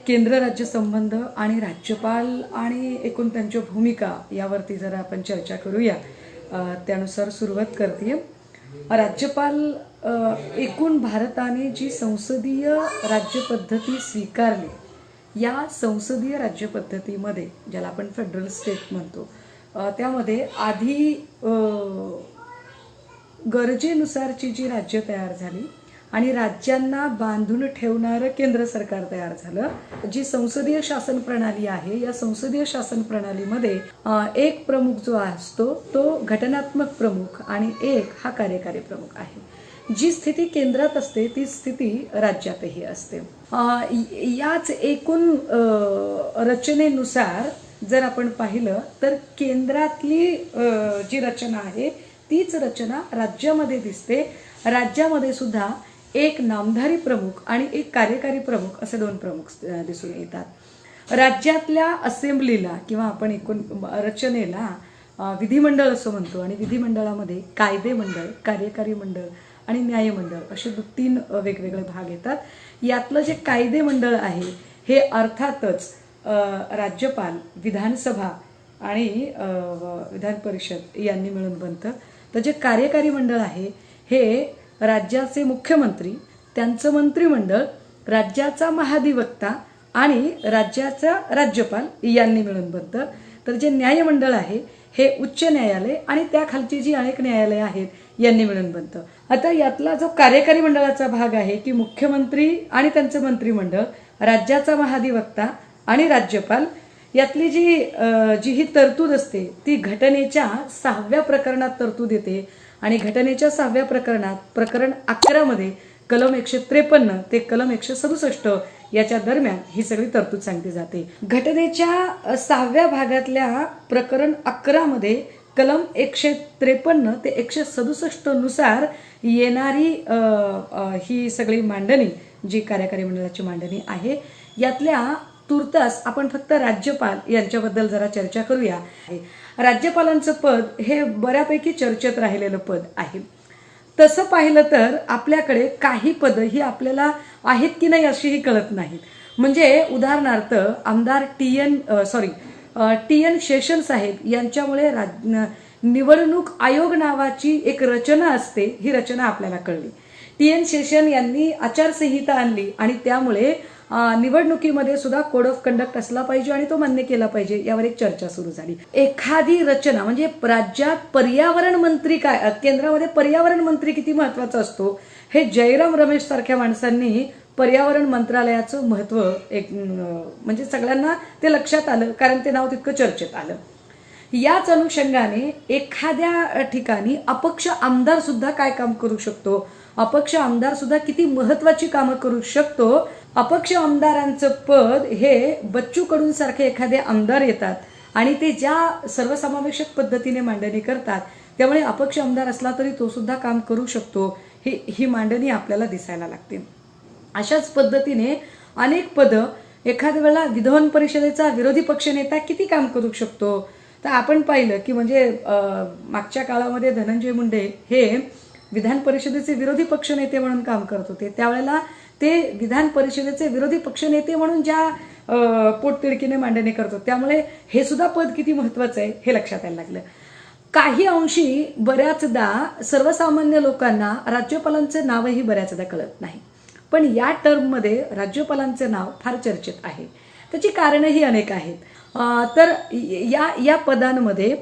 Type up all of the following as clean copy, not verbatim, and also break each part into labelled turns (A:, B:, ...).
A: केंद्र राज्य संबंध आणि राज्यपाल आणि एकूण त्यांची भूमिका यावरती जरा आपण चर्चा करूया. त्यानुसार सुरुवात करते. राज्यपाल एकूण भारताने जी संसदीय राज्यपद्धती स्वीकारली या संसदीय राज्यपद्धतीमध्ये ज्याला आपण फेडरल स्टेट म्हणतो त्यामध्ये आधी गरजेनुसारची जी राज्य तयार झाली आणि राज्यांना बांधून ठेवणारं केंद्र सरकार तयार झालं. जी संसदीय शासन प्रणाली आहे या संसदीय शासन प्रणालीमध्ये एक प्रमुख जो असतो तो घटनात्मक प्रमुख आणि एक हा कार्यकारी प्रमुख आहे. जी स्थिती केंद्रात असते ती स्थिती राज्यातही असते. याच एकूण रचनेनुसार जर आपण पाहिलं तर केंद्रातली जी रचना आहे तीच रचना राज्यामध्ये दिसते. राज्यामध्ये सुद्धा एक नामधारी प्रमुख आणि एक कार्यकारी प्रमुख असे दोन प्रमुख दिसून येतात. राज्यातल्या असेंब्लीला किंवा आपण एकूण रचनेला विधिमंडळ असं म्हणतो आणि विधिमंडळामध्ये कायदे मंडळ, कार्यकारी मंडळ आणि न्यायमंडळ असे तीन वेगवेगळे भाग येतात. यातलं जे कायदे मंडळ आहे हे अर्थातच राज्यपाल, विधानसभा आणि विधान परिषद यांनी मिळून बनतं. तर जे कार्यकारी मंडळ आहे हे राज्याचे मुख्यमंत्री, त्यांचं मंत्रिमंडळ, राज्याचा महाधिवक्ता आणि राज्याचा राज्यपाल यांनी मिळून बनतं. तर जे न्यायमंडळ आहे हे उच्च न्यायालय आणि त्याखालची जी अनेक न्यायालय आहेत यांनी मिळून बनतं. आता यातला जो कार्यकारी मंडळाचा भाग आहे की मुख्यमंत्री आणि त्यांचं मंत्रिमंडळ, राज्याचा महाधिवक्ता आणि राज्यपाल यातली जी ही तरतूद असते ती घटनेच्या 6व्या प्रकरणात तरतूद येते आणि घटनेच्या 6व्या प्रकरणात प्रकरण 11 मध्ये कलम 153 ते कलम 167 याच्या दरम्यान ही सगळी तरतूद सांगितली जाते. घटनेच्या 6व्या भागातल्या प्रकरण 11 मध्ये कलम 153 ते 167 नुसार येणारी ही सगळी मांडणी जी कार्यकारी मंडळाची मांडणी आहे यातल्या तुर्तास आपण फक्त राज्यपाल यांच्याबद्दल जरा चर्चा करूया. राज्यपालांचं पद हे बऱ्यापैकी चर्चेत राहिलेलं पद आहे. तसं पाहिलं तर आपल्याकडे काही पदं ही आपल्याला आहेत की नाही अशीही कळत नाहीत. म्हणजे उदाहरणार्थ आमदार टी एन शेषन साहेब यांच्यामुळे निवडणूक आयोग नावाची एक रचना असते ही रचना आपल्याला कळली. टी एन शेषन यांनी आचारसंहिता आणली आणि त्यामुळे निवडणुकीमध्ये सुद्धा कोड ऑफ कंडक्ट असला पाहिजे आणि तो मान्य केला पाहिजे यावर एक चर्चा सुरू झाली. एखादी रचना म्हणजे राज्यात पर्यावरण मंत्री काय, केंद्रामध्ये पर्यावरण मंत्री किती महत्वाचा असतो हे जयराम रमेश सारख्या माणसांनी पर्यावरण मंत्रालयाचं महत्व एक म्हणजे सगळ्यांना ते लक्षात आलं कारण ते नाव तितकं चर्चेत आलं. याच अनुषंगाने एखाद्या ठिकाणी अपक्ष आमदार सुद्धा काय काम करू शकतो, अपक्ष आमदार सुद्धा किती महत्वाची कामं करू शकतो. अपक्ष आमदारांचं पद हे बच्चू कडू सारखे एखादे आमदार येतात आणि ते ज्या सर्वसमावेशक पद्धतीने मांडणी करतात त्यामुळे अपक्ष आमदार असला तरी तो सुद्धा काम करू शकतो ही मांडणी आपल्याला दिसायला लागते. अशाच पद्धतीने अनेक पदं एखाद्या वेळेला विधान परिषदेचा विरोधी पक्षनेता किती काम करू शकतो. तर आपण पाहिलं की म्हणजे मागच्या काळामध्ये धनंजय मुंडे हे विधान परिषदेचे विरोधी पक्षनेते म्हणून काम करत होते. त्यावेळेला ते विधान परिषदेचे विरोधी पक्षनेते म्हणून ज्या पोटतिडकीने मांडणी करतो त्यामुळे हे सुद्धा पद किती महत्वाचं आहे हे लक्षात यायला लागलं. काही अंशी बऱ्याचदा सर्वसामान्य लोकांना राज्यपालांचे नावही बऱ्याचदा कळत नाही पण या टर्ममध्ये राज्यपालांचे नाव फार चर्चेत आहे. त्याची कारणंही अनेक आहेत. तर या पदांमध्ये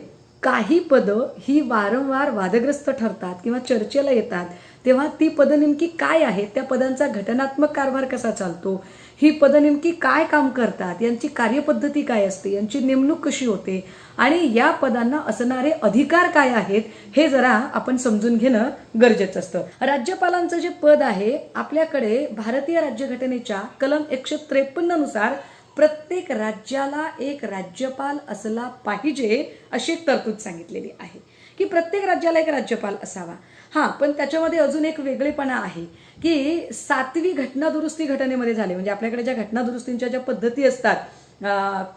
A: काही पदं ही वारंवार वादग्रस्त ठरतात किंवा चर्चेला येतात तेव्हा ती पदं नेमकी काय आहेत, त्या पदांचा घटनात्मक कारभार कसा चालतो, ही पदं नेमकी काय काम करतात, यांची कार्यपद्धती काय असते, यांची नेमणूक कशी होते आणि या पदांना असणारे अधिकार काय आहेत हे जरा आपण समजून घेणं गरजेचं असतं. राज्यपालांचं जे पद आहे आपल्याकडे भारतीय राज्यघटनेच्या कलम 153 नुसार प्रत्येक राज्याला एक राज्यपाल असला पाहिजे अशी एक तरतूद सांगितलेली आहे की प्रत्येक राज्याला एक राज्यपाल असावा. पण त्याच्यामध्ये अजून एक वेगळेपणा आहे की 7वी घटना दुरुस्ती घटनेमध्ये झाले म्हणजे आपल्याकडे ज्या घटना दुरुस्तींच्या ज्या पद्धती असतात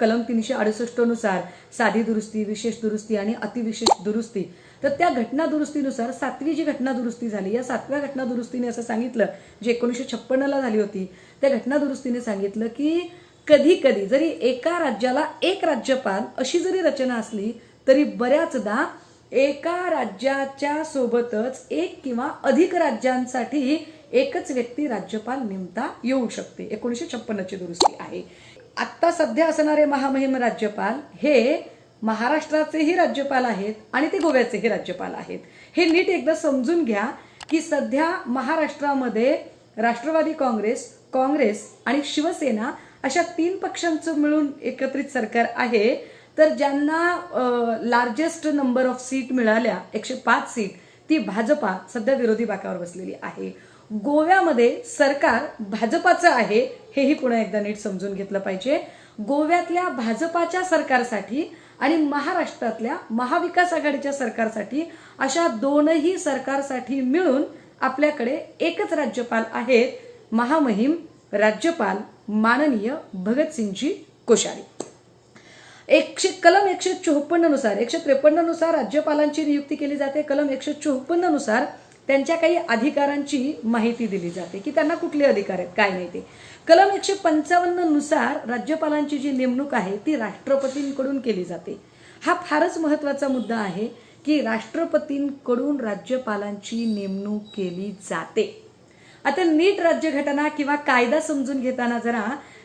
A: कलम 368 नुसार साधी दुरुस्ती, विशेष दुरुस्ती आणि अतिविशेष दुरुस्ती. तर त्या घटना दुरुस्तीनुसार 7वी जी घटना दुरुस्ती झाली या 7व्या घटना दुरुस्तीने असं सांगितलं जे 1956 ला झाली होती त्या घटना दुरुस्तीने सांगितलं की कधी कधी जरी एका राज्याला एक राज्यपाल अशी जरी रचना असली तरी बऱ्याचदा एका राज्याच्या सोबतच एक किंवा अधिक राज्यांसाठी एकच व्यक्ती राज्यपाल नेमता येऊ शकते. 1956 ची दुरुस्ती आहे. आता सध्या असणारे महामहिम राज्यपाल हे महाराष्ट्राचेही राज्यपाल आहेत आणि ते गोव्याचेही राज्यपाल आहेत. हे नीट एकदा समजून घ्या की सध्या महाराष्ट्रामध्ये राष्ट्रवादी काँग्रेस आणि शिवसेना अशा 3 पक्षांचं मिळून एकत्रित सरकार आहे. तर ज्यांना लार्जेस्ट नंबर ऑफ सीट मिळाल्या 105 सीट, ती भाजपा सध्या विरोधी बाकावर बसलेली आहे. गोव्यामध्ये सरकार भाजपाचं आहे, हेही पुन्हा एकदा नीट समजून घेतलं पाहिजे. गोव्यातल्या भाजपाच्या सरकारसाठी आणि महाराष्ट्रातल्या महाविकास आघाडीच्या सरकारसाठी अशा दोनही सरकारसाठी मिळून आपल्याकडे एकच राज्यपाल आहेत, महामहिम राज्यपाल माननीय भगतसिंगजी कोश्यारी. कलम 154 नुसार 153 नुसार राज्यपालांची नियुक्ती केली जाते. कलम 154 नुसार त्यांच्या काही अधिकारांची माहिती दिली जाते की त्यांना कुठले अधिकार आहेत काय नाही ते. कलम 155 नुसार राज्यपालांची जी नेमणूक आहे ती राष्ट्रपतींकडून केली जाते. हा फारच महत्वाचा मुद्दा आहे की राष्ट्रपतींकडून राज्यपालांची नेमणूक केली जाते. आता नीट राज्यघटना किंवा कायदा समजून घेताना जरा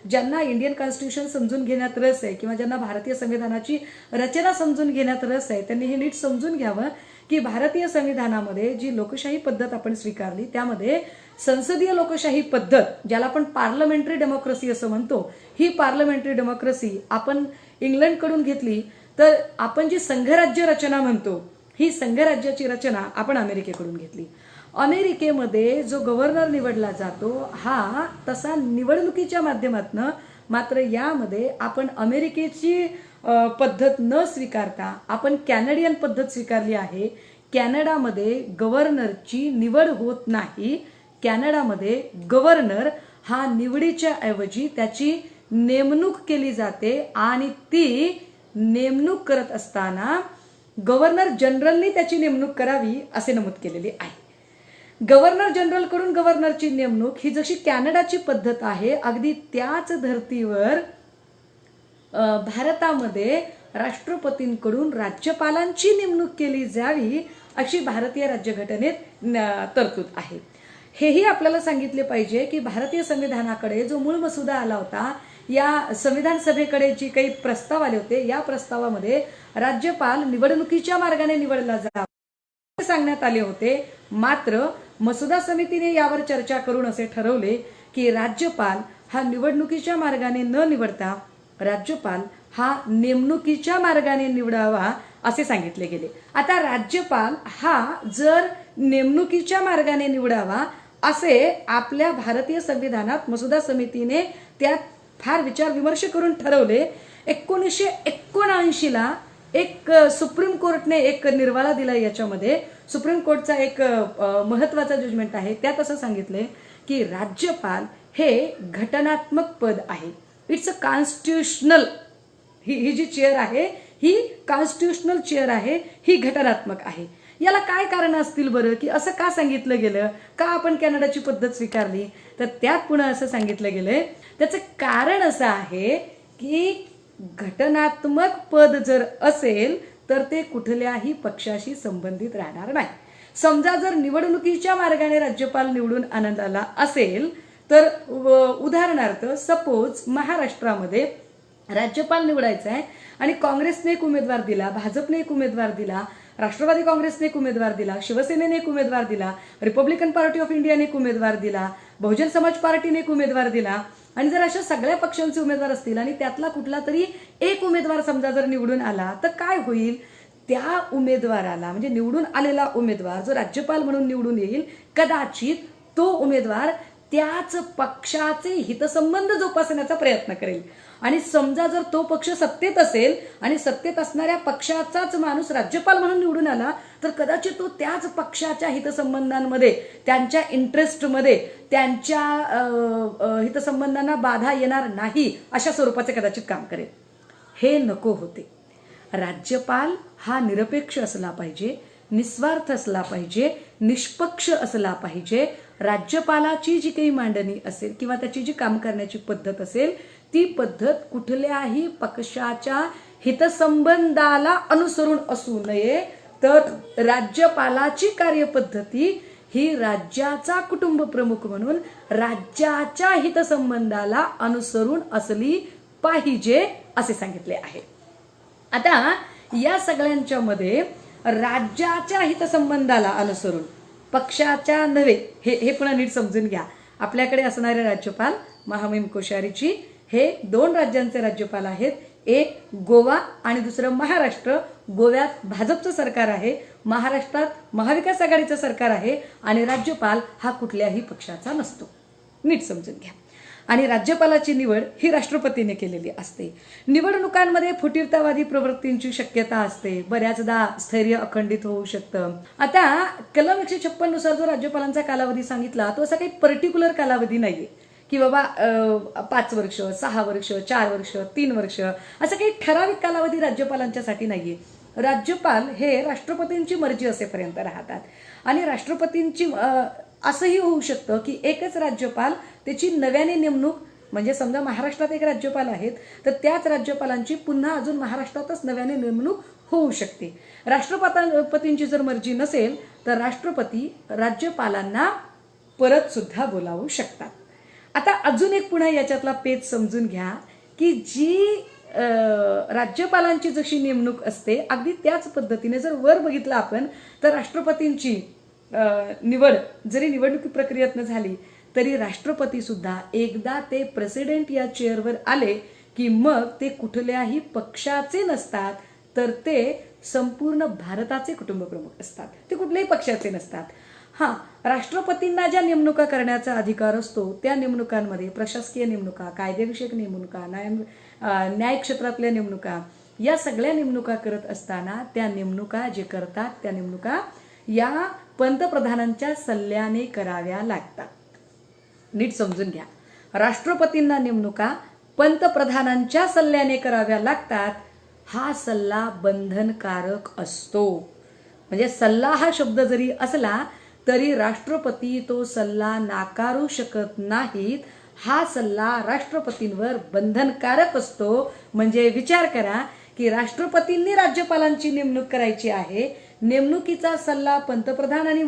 A: ज्यांना इंडियन कॉन्स्टिट्यूशन समजून घेण्यात रस आहे किंवा ज्यांना भारतीय संविधानाची रचना समजून घेण्यात रस आहे त्यांनी हे नीट समजून घ्यावं की भारतीय संविधानामध्ये जी लोकशाही पद्धत आपण स्वीकारली त्यामध्ये संसदीय लोकशाही पद्धत ज्याला आपण पार्लमेंटरी डेमोक्रेसी असं म्हणतो, ही पार्लमेंटरी डेमोक्रेसी आपण इंग्लंडकडून घेतली. तर आपण जी संघराज्य रचना म्हणतो ही संघराज्याची रचना आपण अमेरिकेकडून घेतली. अमेरिकेमध्ये जो गव्हर्नर निवडला जातो हा तसा निवडणुकीच्या माध्यमातून, मात्र यामध्ये आपण अमेरिकेची पद्धत न स्वीकारता आपण कॅनडियन पद्धत स्वीकारली आहे. कॅनडामध्ये गव्हर्नरची निवड होत नाही. कॅनडामध्ये गव्हर्नर हा निवडीच्या ऐवजी त्याची नेमणूक केली जाते आणि ती नेमणूक करत असताना गव्हर्नर जनरलनी त्याची नेमणूक करावी असे नमूद केलेले आहे. गव्हर्नर जनरल कडून गव्हर्नरची नेमणूक ही जशी कॅनडाची पद्धत आहे अगदी त्याच धर्तीवर भारतामध्ये राष्ट्रपतींकडून राज्यपालांची नेमणूक केली जावी अशी भारतीय राज्यघटनेत तरतूद आहे. हेही आपल्याला सांगितले पाहिजे की भारतीय संविधानाकडे जो मूळ मसुदा आला होता, या संविधान सभेकडे जी काही प्रस्ताव आले होते या प्रस्तावामध्ये राज्यपाल निवडणुकीच्या मार्गाने निवडला जावा सांगण्यात आले होते. मात्र मसुदा समितीने यावर चर्चा करून असे ठरवले की राज्यपाल हा निवडणुकीच्या मार्गाने न निवडता राज्यपाल हा नेमणुकीच्या मार्गाने निवडावा असे सांगितले गेले. आता राज्यपाल हा जर नेमणुकीच्या मार्गाने निवडावा असे आपल्या भारतीय संविधानात मसुदा समितीने त्यात फार विचार विमर्श करून ठरवले. 1979 ला एक सुप्रीम कोर्टने एक निर्वाळा दिला. याच्यामध्ये सुप्रीम कोर्टचा एक महत्वाचा जजमेंट आहे. त्यात असं सांगितले की राज्यपाल हे घटनात्मक पद आहे. इट्स अ कॉन्स्टिट्यूशनल, ही जी चेअर आहे ही कॉन्स्टिट्यूशनल चेअर आहे, ही घटनात्मक आहे. याला काय कारण असतील बरं की असं का सांगितलं गेलं, का आपण कॅनडाची पद्धत स्वीकारली? तर त्यात पुन्हा असं सांगितलं गेलंय त्याचं कारण असं आहे की घटनात्मक पद जर असेल तर ते कुठल्याही पक्षाशी संबंधित राहणार नाही. समजा जर निवडणुकीच्या मार्गाने राज्यपाल निवडून आनंदाला असेल तर उदाहरणार्थ सपोज महाराष्ट्रामध्ये राज्यपाल निवडायचा आहे आणि काँग्रेसने एक उमेदवार दिला, भाजपने एक उमेदवार दिला, राष्ट्रवादी काँग्रेसने एक उमेदवार दिला, शिवसेनेने एक उमेदवार दिला, रिपब्लिकन पार्टी ऑफ इंडियाने एक उमेदवार दिला, बहुजन समाज पार्टीने एक उमेदवार दिला आणि जर अशा सगळ्या पक्षांचे उमेदवार असतील आणि त्यातला कुठला तरी एक उमेदवार समजा जर निवडून आला तर काय होईल? त्या उमेदवाराला म्हणजे निवडून आलेला उमेदवार जो राज्यपाल म्हणून निवडून येईल कदाचित तो उमेदवार त्याच पक्षाचे हितसंबंध जोपासण्याचा प्रयत्न करेल. आणि समजा जर तो पक्ष सत्तेत असेल आणि सत्तेत असणाऱ्या पक्षाचाच माणूस राज्यपाल म्हणून निवडून आला तर कदाचित तो त्याच पक्षाच्या हितसंबंधांमध्ये, त्यांच्या इंटरेस्टमध्ये, त्यांच्या हितसंबंधांना बाधा येणार नाही अशा स्वरूपाचे कदाचित काम करेल. हे नको होते. राज्यपाल हा निरपेक्ष असला पाहिजे, निस्वार्थ असला पाहिजे, निष्पक्ष असला पाहिजे. राज्यपालाची जी काही मांडणी असेल किंवा त्याची जी काम करण्याची पद्धत असेल ती पद्धत कुठल्याही पक्षाच्या हितसंबंधाला अनुसरून असू नये, तर राज्यपालाची कार्यपद्धती ही राज्याचा कुटुंब प्रमुख म्हणून राज्याच्या हितसंबंधाला अनुसरून असली पाहिजे असे सांगितले आहे. आता या सगळ्यांच्या मध्ये राज्याच्या हितसंबंधाला अनुसरून, पक्षाच्या नव्हे, हे पुन्हा नीट समजून घ्या. आपल्याकडे असणारे राज्यपाल महामहिम कोश्यारीजी हे 2 राज्यांचे राज्यपाल आहेत. एक गोवा आणि दुसरं महाराष्ट्र. गोव्यात भाजपचं सरकार आहे, महाराष्ट्रात महाविकास आघाडीचं सरकार आहे आणि राज्यपाल हा कुठल्याही पक्षाचा नसतो. नीट समजून घ्या. आणि राज्यपालाची निवड ही राष्ट्रपतीने केलेली असते. निवडणुकांमध्ये फुटीरतावादी प्रवृत्तींची शक्यता असते, बऱ्याचदा स्थैर्य अखंडित होऊ शकतं. आता कलम 156 नुसार जो राज्यपालांचा कालावधी सांगितला तो असा काही पर्टिक्युलर कालावधी नाहीये की बाबा 5 वर्ष, 6 वर्ष, 4 वर्ष, 3 वर्ष, असं काही ठराविक कालावधी राज्यपालांच्यासाठी नाहीये. राज्यपाल हे राष्ट्रपतींची मर्जी असेपर्यंत राहतात आणि राष्ट्रपतींची असंही होऊ शकतं की एकच राज्यपाल त्याची नव्याने नेमणूक, म्हणजे समजा महाराष्ट्रात एक राज्यपाल आहेत तर त्याच राज्यपालांची पुन्हा अजून महाराष्ट्रातच नव्याने नेमणूक होऊ शकते. राष्ट्रपतींची जर मर्जी नसेल तर राष्ट्रपती राज्यपालांना परत सुद्धा बोलावू शकतात. आता अजून एक पुन्हा याच्यातला पेच समजून घ्या की जी राज्यपालांची जशी नेमणूक असते अगदी त्याच पद्धतीने जर वर बघितलं आपण तर राष्ट्रपतींची निवड जरी निवडणुकी प्रक्रियेतनं झाली तरी राष्ट्रपती सुद्धा एकदा ते प्रेसिडेंट या चेअरवर आले की मग ते कुठल्याही पक्षाचे नसतात, तर ते संपूर्ण भारताचे कुटुंब प्रमुख असतात. ते कुठल्याही पक्षाचे नसतात. हां, राष्ट्रपतींना ज्या नेमणुका करण्याचा अधिकार असतो त्या नेमणुकांमध्ये प्रशासकीय नेमणुका, कायदेविषयक नेमणुका, न्याय क्षेत्रातल्या नेमणुका, या सगळ्या नेमणुका करत असताना त्या नेमणुका जे करतात त्या नेमणुका या पंतप्रधानांच्या सल्ल्याने कराव्या लागतात. नीट समजून घ्या. राष्ट्रपतींना नेमणुका पंतप्रधानांच्या सल्ल्याने कराव्या लागतात. हा सल्ला बंधनकारक असतो. म्हणजे सल्ला हा शब्द जरी असला तरी राष्ट्रपती तो सल्ला नाकारू शकत नाहीत. हा सल्ला राष्ट्रपतींवर बंधनकारक असतो. म्हणजे विचार करा की राष्ट्रपतींनी राज्यपालांची नेमणूक करायची आहे, नेमणुकीचा सल्ला पंतप्रधान आणि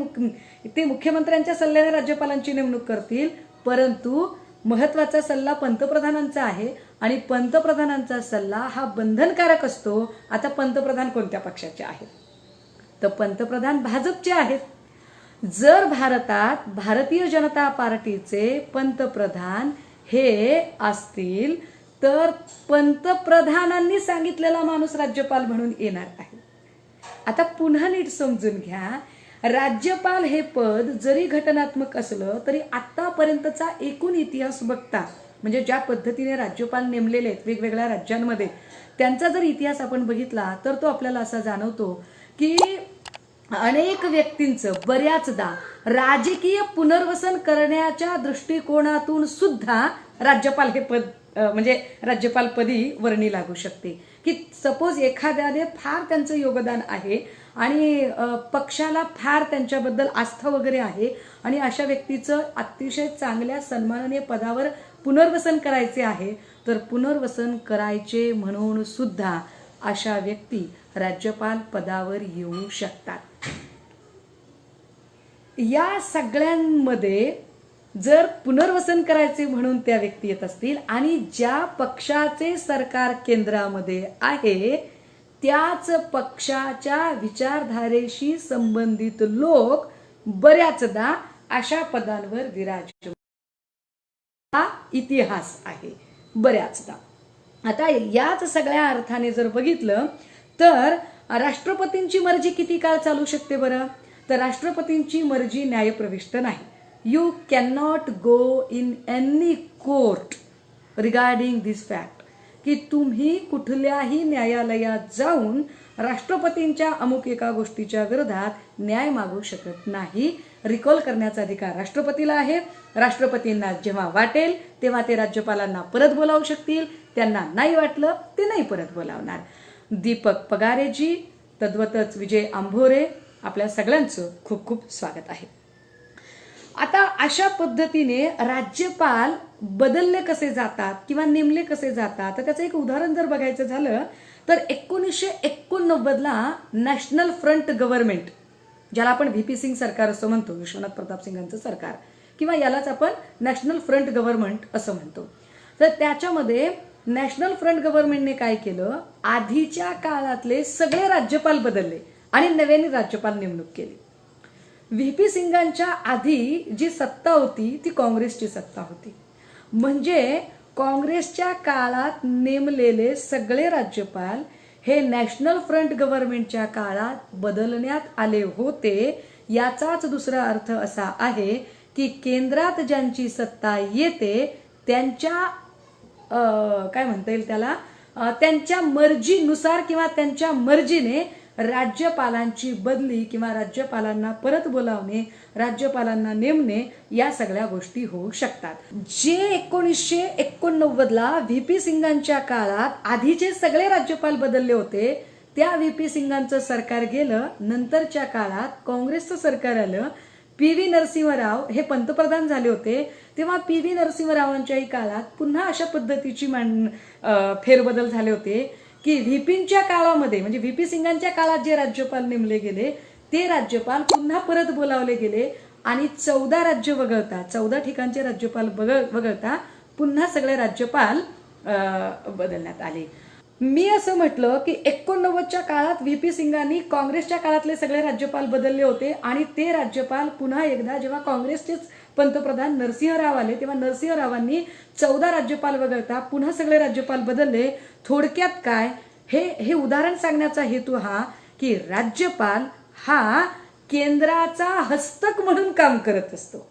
A: ते मुख्यमंत्र्यांच्या सल्ल्याने राज्यपालांची नेमणूक करतील, परंतु महत्वाचा सल्ला पंतप्रधानांचा आहे आणि पंतप्रधानांचा सल्ला हा बंधनकारक असतो. आता पंतप्रधान कोणत्या पक्षाचे आहेत? तर पंतप्रधान भाजपचे आहेत. जर भारतात भारतीय जनता पार्टीचे पंतप्रधान हे असतील तर पंतप्रधानांनी सांगितलेला माणूस राज्यपाल म्हणून येणार आहे. आता पुन्हा नीट समजून घ्या. राज्यपाल हे पद जरी घटनात्मक असलं तरी आतापर्यंतचा एकूण इतिहास बघता, म्हणजे ज्या पद्धतीने राज्यपाल नेमलेले आहेत वेगवेगळ्या राज्यांमध्ये, त्यांचा जर इतिहास आपण बघितला तर तो आपल्याला असा जाणवतो की अनेक व्यक्तींचं बऱ्याचदा राजकीय पुनर्वसन करण्याच्या दृष्टिकोनातून सुद्धा राज्यपाल हे पद म्हणजे राज्यपालपदी वर्णी लागू शकते. की सपोज एखाद्याने फार त्यांचं योगदान आहे आणि पक्षाला फार त्यांच्याबद्दल आस्था वगैरे आहे आणि अशा व्यक्तीचं अतिशय चांगल्या सन्माननीय पदावर पुनर्वसन करायचे आहे, तर पुनर्वसन करायचे म्हणून सुद्धा अशा व्यक्ती राज्यपाल पदावर येऊ शकतात. या सगळ्यांमध्ये जर पुनर्वसन करायचे म्हणून त्या व्यक्ती येत असतील आणि ज्या पक्षाचे सरकार केंद्रामध्ये आहे त्याच पक्षाच्या विचारधारेशी संबंधित लोक बऱ्याचदा अशा पदांवर विराजमान, हा इतिहास आहे बऱ्याचदा. आता याच सगळ्या अर्थाने जर बघितलं तर राष्ट्रपतींची मर्जी किती काळ चालू शकते बरं? तर राष्ट्रपतींची मर्जी न्यायप्रविष्ट नाही. You cannot go in any court regarding this fact की तुम्ही कुठल्याही न्यायालयात जाऊन राष्ट्रपतींच्या अमुक एका गोष्टीच्या विरोधात न्याय मागू शकत नाही. रिकॉल करण्याचा अधिकार राष्ट्रपतीला आहे. राष्ट्रपतींना जेव्हा वाटेल तेव्हा ते राज्यपालांना परत बोलावू शकतील, त्यांना नाही वाटलं ते नाही परत बोलावणार. दीपक पगारेजी, तद्वतच विजय आंभोरे, आपल्या सगळ्यांचं खूप खूप स्वागत आहे. आता अशा पद्धतीने राज्यपाल बदलले कसे जातात किंवा नेमले कसे जातात, तर त्याचं एक उदाहरण जर बघायचं झालं तर 1989ला नॅशनल फ्रंट गव्हर्नमेंट, ज्याला आपण व्हीपी सिंग सरकार असं म्हणतो, विश्वनाथ प्रताप सिंगांचं सरकार, किंवा यालाच आपण नॅशनल फ्रंट गव्हर्नमेंट असं म्हणतो. तर त्याच्यामध्ये नॅशनल फ्रंट गव्हर्नमेंटने काय केलं, आधीच्या काळातले सगळे राज्यपाल बदलले आणि नव्याने राज्यपाल नेमणूक केली. व्हीपी सिंगांच्या आधी जी सत्ता होती ती काँग्रेसची सत्ता होती. म्हणजे काँग्रेसच्या काळात नेमलेले सगळे राज्यपाल हे नॅशनल फ्रंट गव्हर्नमेंटच्या काळात बदलण्यात आले होते. याचाच दुसरा अर्थ असा आहे की केंद्रात ज्यांची सत्ता येते त्यांच्या काय म्हणता येईल त्याला, त्यांच्या मर्जीनुसार किंवा त्यांच्या मर्जीने राज्यपालांची बदली किंवा राज्यपालांना परत बोलावणे, राज्यपालांना नेमणे, या सगळ्या गोष्टी होऊ शकतात. जे 1989ला व्हीपी सिंगांच्या काळात आधीचे सगळे राज्यपाल बदलले होते, त्या व्हीपी सिंगांचं सरकार गेलं. नंतरच्या काळात काँग्रेसचं सरकार आलं. पी.व्ही. नरसिंहराव हे पंतप्रधान झाले होते. तेव्हा पी.व्ही. नरसिंहरावांच्याही काळात पुन्हा अशा पद्धतीची फेरबदल झाले होते की व्हीपींच्या काळामध्ये, म्हणजे व्हीपी सिंगांच्या काळात जे राज्यपाल नेमले गेले ते राज्यपाल पुन्हा परत बोलावले गेले आणि 14 राज्य वगळता, 14 ठिकाणचे राज्यपाल वगळता पुन्हा सगळे राज्यपाल बदलण्यात आले. मी असं म्हटलं की 89च्या काळात व्हीपी सिंगांनी काँग्रेसच्या काळातले सगळे राज्यपाल बदलले होते आणि ते राज्यपाल पुन्हा एकदा जेव्हा काँग्रेसचेच पंतप्रधान नरसिंहराव आले तेव्हा नरसिंहरावांनी 14 राज्यपाल वगळता पुन्हा सगळे राज्यपाल बदलले. थोडक्यात काय, हे उदाहरण सांगण्याचा हेतू हा की राज्यपाल हा केंद्राचा हस्तक म्हणून काम करत असतो.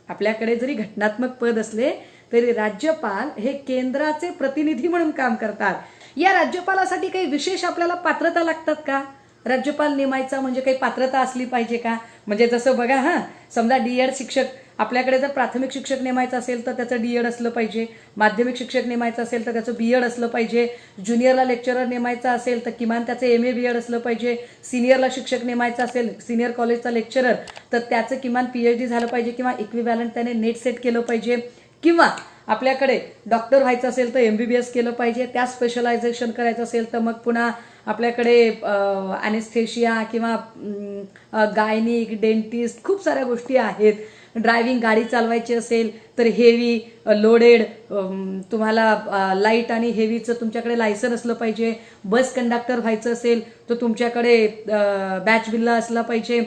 A: आपल्याकडे जरी घटनात्मक पद असले तरी राज्यपाल हे केंद्राचे प्रतिनिधी म्हणून काम करतात. या राज्यपालासाठी काही विशेष आपल्याला पात्रता लागतात का? राज्यपाल नेमायचा म्हणजे काही पात्रता असली पाहिजे का? म्हणजे जसं बघा, समजा डीएड शिक्षक, आपल्याकडे जर प्राथमिक शिक्षक नेमायचं असेल तर त्याचं डीएड असलं पाहिजे, माध्यमिक शिक्षक नेमायचं असेल तर त्याचं बीएड असलं पाहिजे, ज्युनियरला लेक्चरर नेमायचं असेल तर किमान त्याचं एमए बीएड असलं पाहिजे, सिनियरला शिक्षक नेमायचं असेल, सिनियर कॉलेजचा लेक्चरर, तर त्याचं किमान पीएचडी झालं पाहिजे किंवा इक्विव्हॅलंट त्याने नेट सेट केलं पाहिजे, किंवा आपल्याकडे डॉक्टर व्हायचं असेल तर एमबीबीएस केलं पाहिजे, त्या स्पेशलायझेशन करायचं असेल तर मग पुन्हा आपल्याकडे ॲनेस्थेशिया किंवा गायनिक, डेंटिस्ट, खूप साऱ्या गोष्टी आहेत. ड्रायव्हिंग, गाडी चालवायची असेल तर हेवी लोडेड, तुम्हाला लाईट आणि हेवीचं तुमच्याकडे लायसन असलं पाहिजे. बस कंडक्टर व्हायचं असेल तर तुमच्याकडे बॅच बिल्ला असला पाहिजे.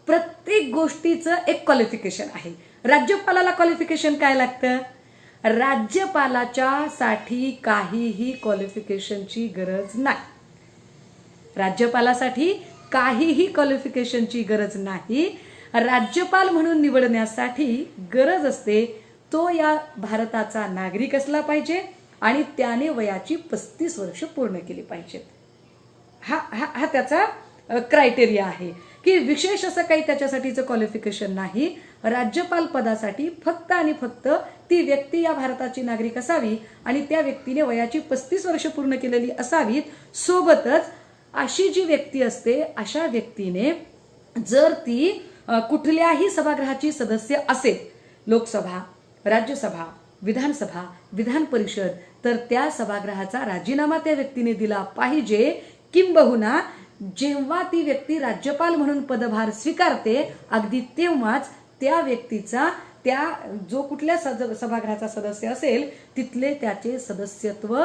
A: प्रत्येक गोष्टीचं एक क्वालिफिकेशन आहे. राज्यपालाला क्वालिफिकेशन काय लागतं? राज्यपालाच्या साठी काहीही क्वालिफिकेशनची गरज नाही. राज्यपालासाठी काहीही क्वालिफिकेशनची गरज नाही. राज्यपाल म्हणून निवडण्यासाठी गरज असते तो या भारताचा नागरिक असला पाहिजे आणि त्याने वयाची 35 वर्ष पूर्ण केली पाहिजेत. हा त्याचा क्रायटेरिया आहे की विशेष असं काही त्याच्यासाठीचं क्वालिफिकेशन नाही. राज्यपाल पदासाठी फक्त आणि फक्त ती व्यक्ती या भारताची नागरिक असावी आणि त्या व्यक्तीने वयाची 35 वर्ष पूर्ण केलेली असावीत. सोबतच अशी जी व्यक्ती असते अशा व्यक्तीने जर ती कुठल्याही सभागृहाची सदस्य असेल, लोकसभा, राज्यसभा, विधानसभा, विधान परिषद, तर त्या सभागृहाचा राजीनामा त्या व्यक्तीने दिला पाहिजे. किंबहुना जेव्हा ती व्यक्ती राज्यपाल म्हणून पदभार स्वीकारते अगदी तेव्हाच त्या व्यक्तीचा, त्या जो कुठल्या सभागृहाचा सदस्य असेल तिथले त्याचे सदस्यत्व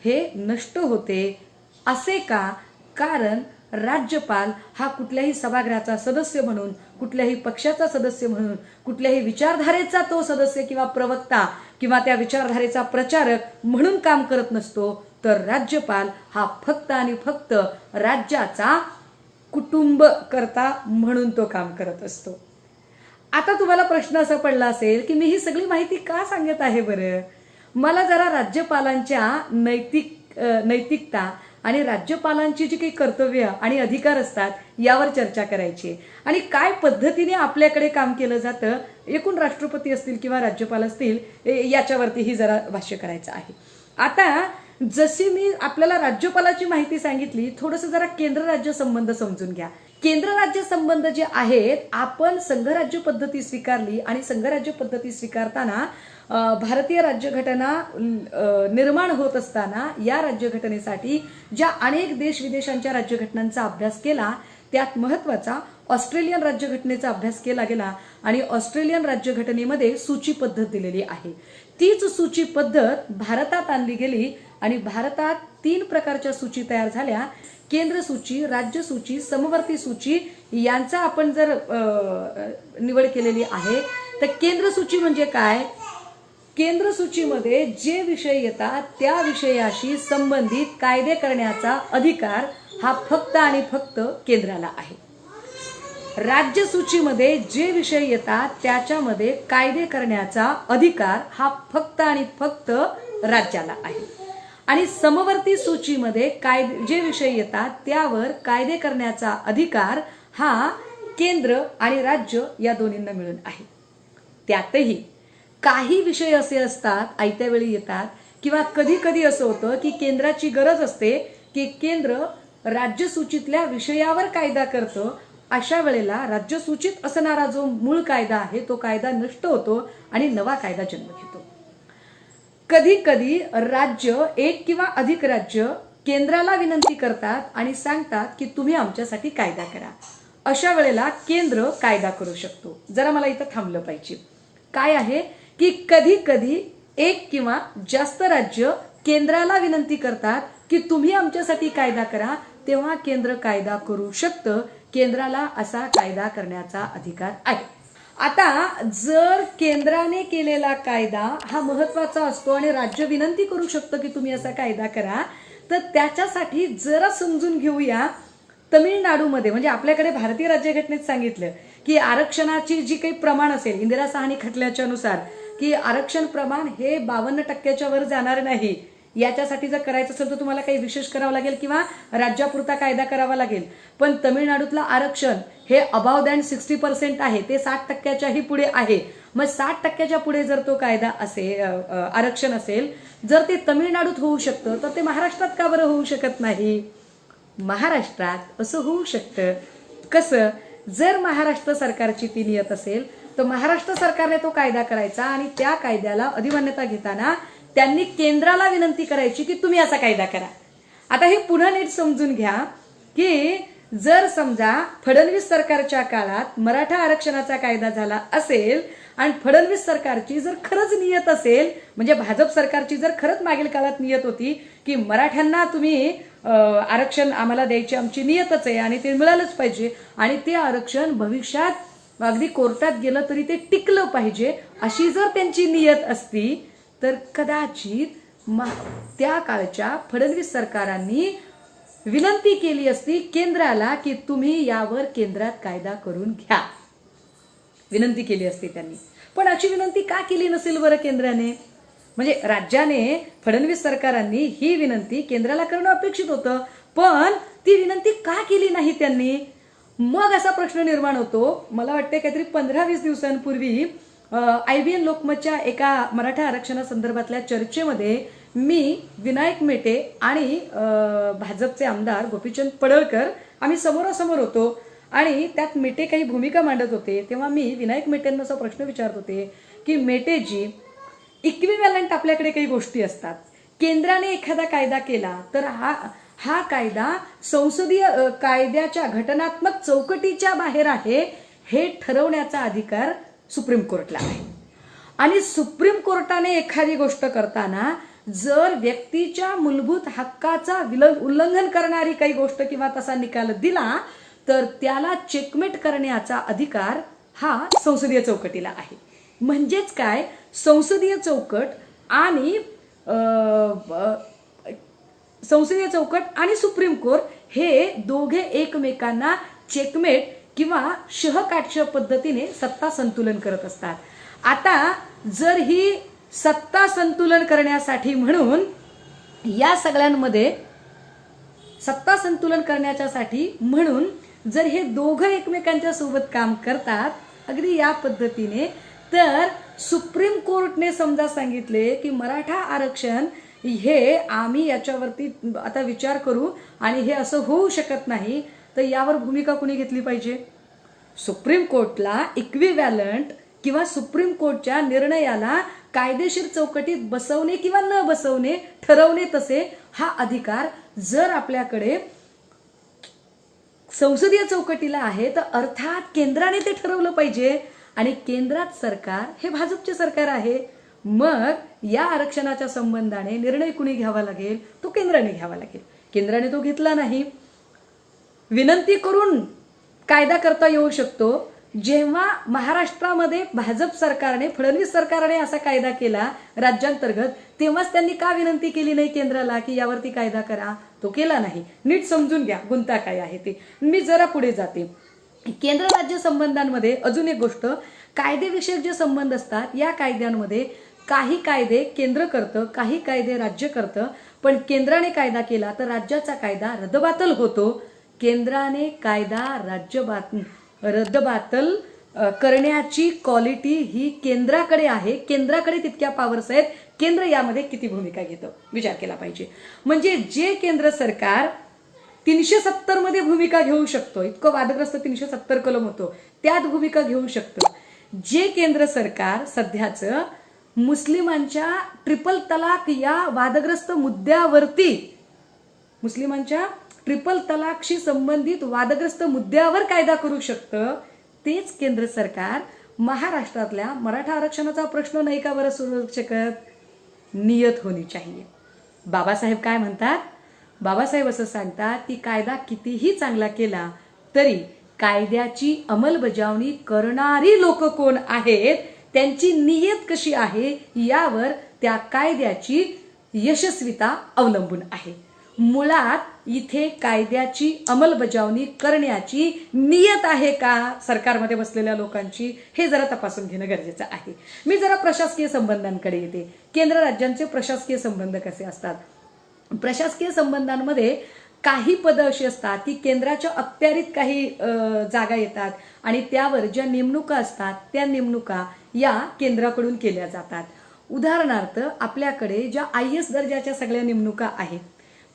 A: हे नष्ट होते. असे का? कारण राज्यपाल हा कुठल्याही सभागृहाचा सदस्य म्हणून, कुठल्याही पक्षाचा सदस्य म्हणून, कुठल्याही विचारधारेचा तो सदस्य किंवा प्रवक्ता किंवा त्या विचारधारेचा प्रचारक म्हणून काम करत नसतो. तर राज्यपाल हा फक्त आणि फक्त राज्याचा कुटुंब करता म्हणून तो काम करत असतो. आता तुम्हाला प्रश्न असा पडला असेल की मी ही सगळी माहिती का सांगत आहे बरं? मला जरा राज्यपालांच्या नैतिकता आणि राज्यपालांची जी काही कर्तव्य आणि अधिकार असतात यावर चर्चा करायची आणि काय पद्धतीने आपल्याकडे काम केलं जातं, एकूण राष्ट्रपती असतील किंवा राज्यपाल असतील याच्यावरतीही जरा भाष्य करायचं आहे. आता जशी मी आपल्याला राज्यपालाची माहिती सांगितली, थोडंसं जरा केंद्र राज्य संबंध समजून घ्या. केंद्र राज्य संबंध जे आहेत, आपण संघराज्य पद्धती स्वीकारली आणि संघराज्य पद्धती स्वीकारताना भारतीय राज्यघटना निर्माण होत असताना या राज्यघटनेसाठी ज्या अनेक देश विदेशांच्या राज्यघटनांचा अभ्यास केला, त्यात महत्वाचा ऑस्ट्रेलियन राज्यघटनेचा अभ्यास केला गेला आणि ऑस्ट्रेलियन राज्यघटनेमध्ये सूची पद्धत दिलेली आहे. तीच सूची पद्धत भारतात आणली गेली आणि भारतात 3 प्रकारच्या सूची तयार झाल्या. केंद्र सूची, राज्य सूची, समवर्ती सूची यांचा आपण जर निवड केलेली आहे. तर केंद्र सूची म्हणजे काय? केंद्र सूचीमध्ये जे विषय येतात त्या विषयाशी संबंधित कायदे करण्याचा अधिकार हा फक्त आणि फक्त केंद्राला आहे. राज्य सूचीमध्ये जे विषय येतात त्याच्यामध्ये कायदे करण्याचा अधिकार हा फक्त आणि फक्त राज्याला आहे. आणि समवर्ती सूचीमध्ये जे विषय येतात त्यावर कायदे करण्याचा अधिकार हा केंद्र आणि राज्य या दोन्हींना मिळून आहे. त्यातही काही विषय असे असतात, आयत्या वेळी येतात, किंवा कधी कधी असं होतं की केंद्राची गरज असते की केंद्र राज्य सूचीतल्या विषयावर कायदा करतं. अशा वेळेला राज्य सूचीत असणारा जो मूळ कायदा आहे तो कायदा नष्ट होतो आणि नवा कायदा जन्म घेतो. कधी कधी राज्य, एक किंवा अधिक राज्य केंद्राला विनंती करतात आणि सांगतात की तुम्ही आमच्यासाठी कायदा करा. अशा वेळेला केंद्र कायदा करू शकतो. जरा मला इथं थांबलं पाहिजे. काय आहे की कधी कधी एक किंवा जास्त राज्य केंद्राला विनंती करतात की तुम्ही आमच्यासाठी कायदा करा, तेव्हा केंद्र कायदा करू शकतं. केंद्राला असा कायदा करण्याचा अधिकार आहे. आता जर केंद्राने केलेला कायदा हा महत्वाचा असतो आणि राज्य विनंती करू शकतं की तुम्ही असा कायदा करा, तर त्याच्यासाठी जरा समजून घेऊया. तमिळनाडूमध्ये, म्हणजे आपल्याकडे भारतीय राज्यघटनेत सांगितलं की आरक्षणाची जी काही प्रमाण असेल, इंदिरा साहनी खटल्याच्या नुसार की आरक्षण प्रमाण हे 52% वर जाणार नाही. याच्यासाठी जर करायचं असेल तर तुम्हाला काही विशेष करावं लागेल किंवा राज्यापुरता कायदा करावा लागेल. पण तमिळनाडूतलं आरक्षण हे अबाव दॅन 60% आहे, ते 60%च्याही पुढे आहे. मग 60%च्या पुढे जर तो कायदा असेल, आरक्षण असेल, जर ते तमिळनाडूत होऊ शकतं तर ते महाराष्ट्रात का बरं होऊ शकत नाही? महाराष्ट्रात असं होऊ शकतं. कसं? जर महाराष्ट्र सरकारची ती नियत असेल तर महाराष्ट्र सरकारने तो कायदा करायचा आणि त्या कायद्याला अधिमान्यता घेताना त्यांनी केंद्राला विनंती करायची की तुम्ही असा कायदा करा. आता हे पुन्हा नीट समजून घ्या की जर समजा फडणवीस सरकारच्या काळात मराठा आरक्षणाचा कायदा झाला असेल आणि फडणवीस सरकारची जर खरंच नियत असेल, म्हणजे भाजप सरकारची जर खरंच मागील काळात नियत होती की मराठ्यांना तुम्ही आरक्षण आम्हाला द्यायची आमची नियतच आहे आणि ते मिळालंच पाहिजे आणि ते आरक्षण भविष्यात अगदी कोर्टात गेलं तरी ते टिकलं पाहिजे, अशी जर त्यांची नियत असती तर कदाचित त्या काळच्या फडणवीस सरकारांनी विनंती केली असती केंद्राला की तुम्ही यावर केंद्रात कायदा करून घ्या. विनंती केली असती त्यांनी. पण अशी विनंती का केली नसेल बरं केंद्राने? म्हणजे राज्याने, फडणवीस सरकारांनी ही विनंती केंद्राला करणं अपेक्षित होतं, पण ती विनंती का केली नाही त्यांनी? मग असा प्रश्न निर्माण होतो. मला वाटते काहीतरी 15-20 दिवसांपूर्वी IBN लोकमतच्या एका मराठा आरक्षणासंदर्भातल्या चर्चेमध्ये मी, विनायक मेटे आणि भाजपचे आमदार गोपीचंद पडळकर आम्ही समोरासमोर होतो आणि त्यात मेटे काही भूमिका मांडत होते. तेव्हा मी विनायक मेटेंना असा प्रश्न विचारत होते की मेटेजी, इक्विव्हॅलंट आपल्याकडे काही गोष्टी असतात. केंद्राने एखादा कायदा केला तर हा कायदा संसदीय कायद्याच्या घटनात्मक चौकटीच्या बाहेर आहे हे ठरवण्याचा अधिकार सुप्रीम कोर्टला आहे. आणि सुप्रीम कोर्टाने एखादी गोष्ट करताना जर व्यक्तीच्या मूलभूत हक्काचा उल्लंघन करणारी काही गोष्ट किंवा तसा निकाल दिला तर त्याला चेकमेट करण्याचा अधिकार हा संसदीय चौकटीला आहे. म्हणजेच काय, संसदीय चौकट आणि सुप्रीम कोर्ट हे दोघे एकमेकांना चेकमेट किंवा शहकाक्ष पद्धतीने सत्ता संतुलन करत असतात. आता जर ही सत्ता संतुलन करण्यासाठी म्हणून या सगळ्यांमध्ये सत्ता संतुलन करण्यासाठी म्हणून जर हे दोघं एकमेकांच्या सोबत काम करतात अगदी या पद्धतीने, तर सुप्रीम कोर्टने समजा सांगितले की मराठा आरक्षण हे आम्ही याच्यावरती आता विचार करू आणि हे असं होऊ शकत नाही तर यावर भूमिका कुणी घेतली पाहिजे? सुप्रीम कोर्टला इक्विव्हॅलंट किंवा सुप्रीम कोर्टच्या निर्णयाला कायदेशीर चौकटीत बसवणे किंवा न बसवणे ठरवणे तसे हा अधिकार जर आपल्याकडे संसदीय चौकटीला आहे तर अर्थात केंद्राने ते ठरवलं पाहिजे. आणि केंद्रात सरकार हे भाजपचे सरकार आहे. मग या आरक्षणाच्या संबंधाने निर्णय कुणी घ्यावा लागेल? तो केंद्राने घ्यावा लागेल. केंद्राने तो घेतला नाही. विनंती करून कायदा करता येऊ शकतो. जेव्हा महाराष्ट्रामध्ये भाजप सरकारने फडणवीस सरकारने असा कायदा केला राज्यांतर्गत, तेव्हाच त्यांनी का विनंती केली नाही केंद्राला की यावरती कायदा करा? तो केला नाही. नीट समजून घ्या गुंता काय आहे ते. मी जरा पुढे जाते. केंद्र राज्य संबंधांमध्ये अजून एक गोष्ट, कायदेविषयक जे संबंध असतात या कायद्यांमध्ये काही कायदे केंद्र करतं, काही कायदे राज्य करतं. पण केंद्राने कायदा केला तर राज्याचा कायदा रद्दबातल होतो. केंद्राने कायदा रद्दबातल करण्याची क्वालिटी ही केंद्राकडे आहे. केंद्राकडे तितक्या पॉवर्स आहेत. केंद्र यामध्ये किती भूमिका घेतं विचार केला पाहिजे. म्हणजे जे केंद्र सरकार 370 मध्ये भूमिका घेऊ शकतो, इतकं वादग्रस्त 370 कलम होतो, त्यात भूमिका घेऊ शकतं. जे केंद्र सरकार सध्याचं मुस्लिमांच्या ट्रिपल तलाक या वादग्रस्त मुद्द्यावरती, मुस्लिमांच्या ट्रिपल तलाकशी संबंधित वादग्रस्त मुद्द्यावर कायदा करू शकतं, तेच केंद्र सरकार महाराष्ट्रातल्या मराठा आरक्षणाचा प्रश्न नाही का बरं सोडवू शकत? नियत होनी चाहिए. बाबासाहेब काय म्हणतात? बाबासाहेब असं सांगतात की कायदा कितीही चांगला केला तरी कायद्याची अंमलबजावणी करणारी लोक कोण आहेत, त्यांची नियत कशी आहे यावर त्या कायद्याची यशस्वीता अवलंबून आहे. मुळात इथे कायद्याची अंमलबजावणी करण्याची नियत आहे का सरकारमध्ये बसलेल्या लोकांची, हे जरा तपासून घेणं गरजेचं आहे. मी जरा प्रशासकीय संबंधांकडे येते. केंद्र राज्यांचे प्रशासकीय संबंध कसे असतात? प्रशासकीय संबंधांमध्ये काही पदं अशी असतात की केंद्राच्या अखत्यारीत काही जागा येतात आणि त्यावर ज्या नेमणुका असतात त्या नेमणुका या केंद्राकडून केल्या जातात. उदाहरणार्थ आपल्याकडे ज्या IAS दर्जाच्या सगळ्या नेमणुका आहेत,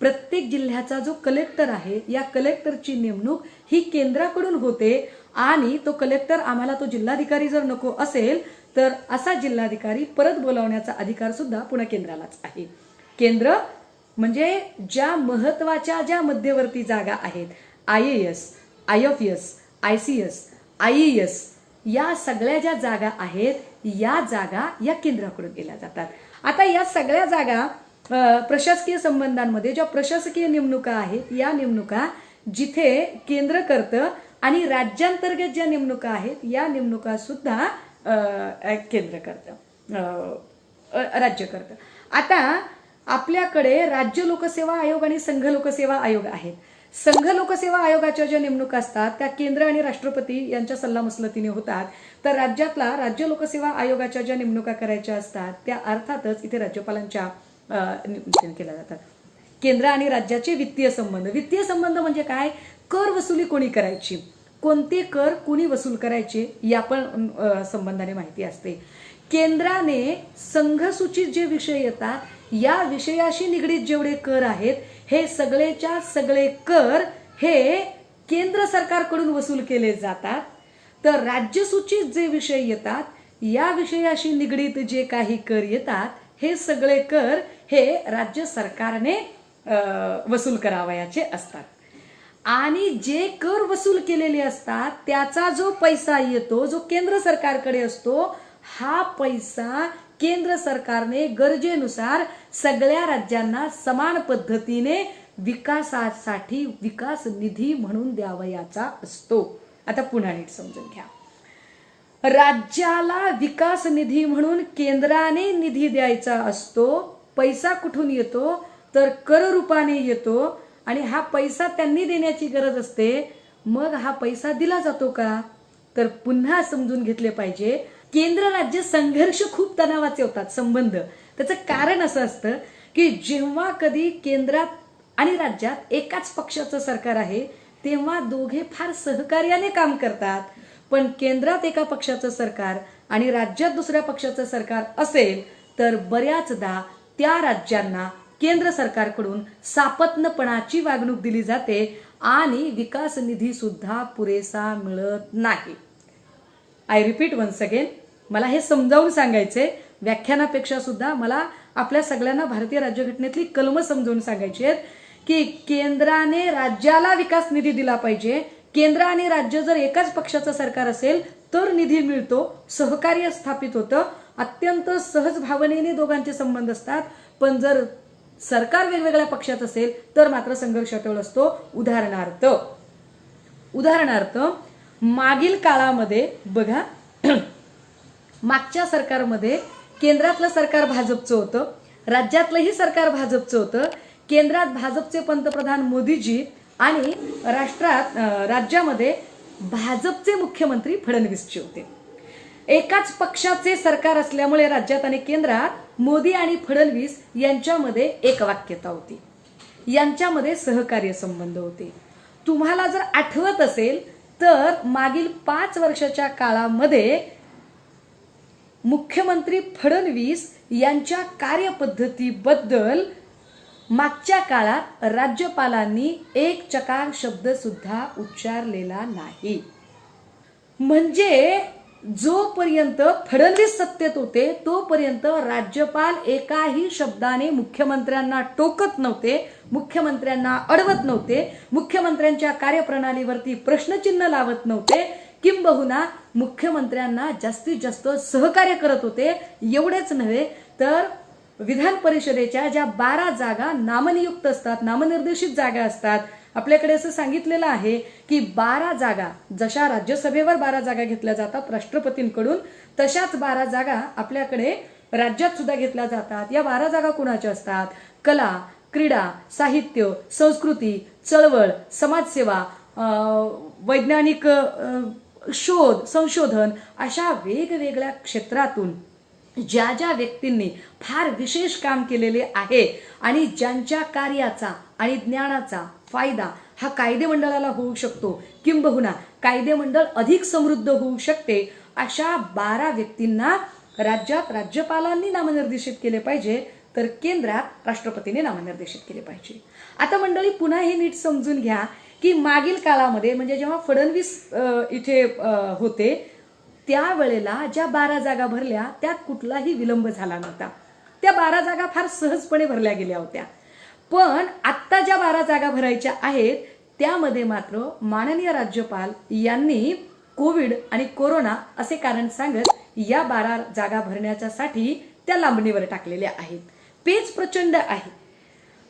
A: प्रत्येक जिल्ह्याचा जो कलेक्टर आहे या कलेक्टरची नेमणूक ही केंद्राकडून होते. आणि तो कलेक्टर आम्हाला तो जिल्हाधिकारी जर नको असेल तर असा जिल्हाधिकारी परत बोलावण्याचा अधिकार सुद्धा पुन्हा केंद्रालाच आहे. केंद्र म्हणजे ज्या महत्वाच्या ज्या मध्यवर्ती जागा आहेत, IAS, IFS, ICS, IES या सगळ्या ज्या जागा आहेत या जागा या केंद्राकडून केल्या जातात. आता या सगळ्या जागा प्रशासकीय संबंधांमध्ये ज्या प्रशासकीय नेमणुका आहेत या नेमणुका जिथे केंद्र करतं आणि राज्यांतर्गत ज्या नेमणुका आहेत या नेमणुका सुद्धा केंद्र करतं, राज्य करतं. आता आपल्याकडे राज्य लोकसेवा आयोग आणि संघ लोकसेवा आयोग आहेत. संघ लोकसेवा आयोगाच्या ज्या नेमणुका असतात त्या केंद्र आणि राष्ट्रपती यांच्या सल्लामसलतीने होतात. तर राज्यातला राज्य लोकसेवा आयोगाच्या ज्या नेमणुका करायच्या असतात त्या अर्थातच इथे राज्यपालांच्या केल्या जातात. केंद्र आणि राज्याचे वित्तीय संबंध. वित्तीय संबंध म्हणजे काय? कर वसुली कोणी करायची, कोणते कर कोणी वसूल करायचे या पण संबंधाने माहिती असते. केंद्राने संघसूचित जे विषय येतात या विषयाशी निगडीत जेवढे कर आहेत हे सगळेच्या सगळे कर हे केंद्र सरकारकडून वसूल केले जातात. तर राज्यसूचित जे विषय येतात या विषयाशी निगडीत जे काही कर येतात हे सगळे कर हे राज्य सरकारने वसूल करावयाचे असतात. आणि जे कर वसूल केलेले असतात त्याचा जो पैसा येतो जो केंद्र सरकारकडे असतो हा पैसा केंद्र सरकारने गरजेनुसार सगळ्या राज्यांना समान पद्धतीने विकासासाठी विकास निधी म्हणून द्यावयाचा असतो. आता पुन्हा नीट समजून घ्या. राज्याला विकास निधी म्हणून केंद्राने निधी द्यायचा असतो. पैसा कुठून येतो तर कर रूपाने येतो आणि हा पैसा त्यांनी देण्याची गरज असते. मग हा पैसा दिला जातो का? तर पुन्हा समजून घेतले पाहिजे. केंद्र राज्य संघर्ष खूप तणावाचे होतात संबंध. त्याचं कारण असं असतं की जेव्हा कधी केंद्रात आणि राज्यात एकाच पक्षाचं सरकार आहे तेव्हा दोघे फार सहकार्याने काम करतात. पण केंद्रात एका पक्षाचं सरकार आणि राज्यात दुसऱ्या पक्षाचं सरकार असेल तर बऱ्याचदा त्या राज्यांना केंद्र सरकारकडून सापत्नपणाची वागणूक दिली जाते आणि विकास निधी सुद्धा पुरेसा मिळत नाही. आय रिपीट वन्स अगेन, मला हे समजावून सांगायचे, व्याख्यानापेक्षा सुद्धा मला आपल्या सगळ्यांना भारतीय राज्यघटनेतली कलमं समजावून सांगायची आहेत की केंद्राने राज्याला विकास निधी दिला पाहिजे. केंद्र आणि राज्य जर एकाच पक्षाचं सरकार असेल तर निधी मिळतो, सहकार्य स्थापित होतं, अत्यंत सहज भावनेने दोघांचे संबंध असतात. पण जर सरकार वेगवेगळ्या पक्षात असेल तर मात्र संघर्ष अटळ असतो. उदाहरणार्थ मागील काळामध्ये बघा, मागच्या सरकारमध्ये केंद्रातलं सरकार भाजपचं होतं, राज्यातलंही सरकार भाजपचं होतं. केंद्रात भाजपचे पंतप्रधान मोदीजी आणि राज्यामध्ये भाजपचे मुख्यमंत्री फडणवीसजी होते. एकाच पक्षाचे सरकार असल्यामुळे राज्यात आणि केंद्रात मोदी आणि फडणवीस यांच्यामध्ये एकवाक्यता होती, यांच्यामध्ये सहकार्य संबंध होते. तुम्हाला जर आठवत असेल तर मागील 5 वर्षाच्या काळामध्ये मुख्यमंत्री फडणवीस यांच्या कार्यपद्धतीबद्दल मागच्या काळात राज्यपालांनी एक चकार शब्द सुद्धा उच्चारलेला नाही. म्हणजे जोपर्यंत फडणवीस सत्तेत होते तोपर्यंत राज्यपाल एकाही शब्दाने मुख्यमंत्र्यांना टोकत नव्हते, मुख्यमंत्र्यांना अडवत नव्हते, मुख्यमंत्र्यांच्या कार्यप्रणालीवरती प्रश्नचिन्ह लावत नव्हते, किंबहुना मुख्यमंत्र्यांना जास्तीत जास्त सहकार्य करत होते. एवढेच नव्हे तर विधान परिषदेच्या ज्या 12 जागा नामनियुक्त असतात, नामनिर्देशित जागा असतात, आपल्याकडे असं सांगितलेलं आहे की 12 जागा, जशा राज्यसभेवर 12 जागा घेतल्या जातात राष्ट्रपतींकडून, तशाच 12 जागा आपल्याकडे राज्यात सुद्धा घेतल्या जातात. या 12 जागा कुणाच्या असतात? कला, क्रीडा, साहित्य, संस्कृती, चळवळ, समाजसेवा, वैज्ञानिक शोध, संशोधन, अशा वेगवेगळ्या क्षेत्रातून ज्या ज्या व्यक्तींनी फार विशेष काम केलेले आहे आणि ज्यांच्या कार्याचा आणि ज्ञानाचा फायदा हा कायदेमंडळाला होऊ शकतो, किंबहुना कायदेमंडळ अधिक समृद्ध होऊ शकते, अशा 12 व्यक्तींना राज्यात राज्यपालांनी नामनिर्देशित केले पाहिजे, तर केंद्रात राष्ट्रपतींनी नामनिर्देशित केले पाहिजे. आता मंडळी पुन्हा हे नीट समजून घ्या की मागील काळामध्ये म्हणजे जेव्हा फडणवीस इथे होते त्यावेळेला ज्या 12 जागा भरल्या त्यात कुठलाही विलंब झाला नव्हता. त्या 12 जागा फार सहजपणे भरल्या गेल्या होत्या. पण आत्ता ज्या 12 जागा भरायच्या आहेत त्यामध्ये मात्र माननीय राज्यपाल यांनी कोविड आणि कोरोना असे कारण सांगत या 12 जागा भरण्याच्यासाठी त्या लांबणीवर टाकलेल्या आहेत. पेच प्रचंड आहे.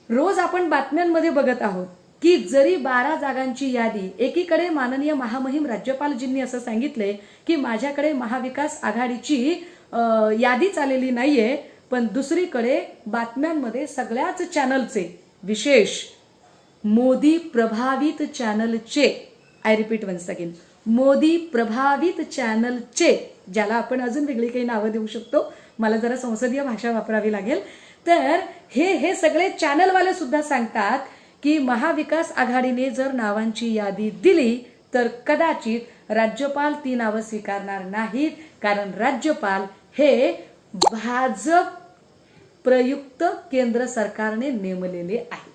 A: रोज आपण बातम्यांमध्ये बघत आहोत की जरी 12 जागांची यादी, एकीकडे माननीय महामहिम राज्यपालजींनी असं सांगितले की माझ्याकडे महाविकास आघाडीची यादीच आलेली नाहीये, पण दुसरीकडे बातम्यांमध्ये सगळ्याच चॅनलचे, विशेष मोदी प्रभावित चॅनलचे, I repeat once again, Modi प्रभावित चॅनलचे, ज्याला आपण अजून वेगळी काही नावं देऊ शकतो, मला जरा संसदीय भाषा वापरावी लागेल, तर हे सगळे चॅनलवाले सुद्धा सांगतात की महाविकास आघाडीने जर नावांची यादी दिली तर कदाचित राज्यपाल ती नावं स्वीकारणार नाहीत, कारण राज्यपाल हे भाजप प्रयुक्त केंद्र सरकारने नेमलेले आहे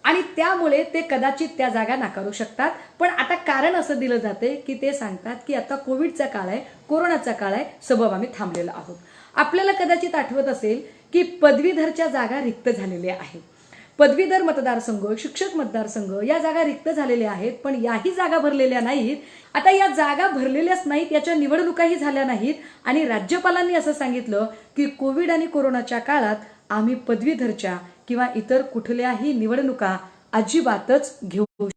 A: आणि त्यामुळे ते कदाचित त्या जागा नाकारू शकतात. पण आता कारण असं दिलं जाते की ते सांगतात की आता कोविडचा काळ आहे, कोरोनाचा काळ आहे, सबब आम्ही थांबलेलो आहोत. आपल्याला कदाचित आठवत असेल की पदवीधरच्या जागा रिक्त झालेल्या आहेत. पदवीधर मतदारसंघ, शिक्षक मतदारसंघ या जागा रिक्त झालेल्या आहेत, पण याही जागा भरलेल्या नाहीत. आता या जागा भरलेल्याच नाहीत, याच्या निवडणुकाही झाल्या नाहीत आणि राज्यपालांनी असं सांगितलं की कोविड आणि कोरोनाच्या काळात आम्ही पदवीधरच्या किंवा इतर कुठल्याही निवडणुका अजिबातच घेऊ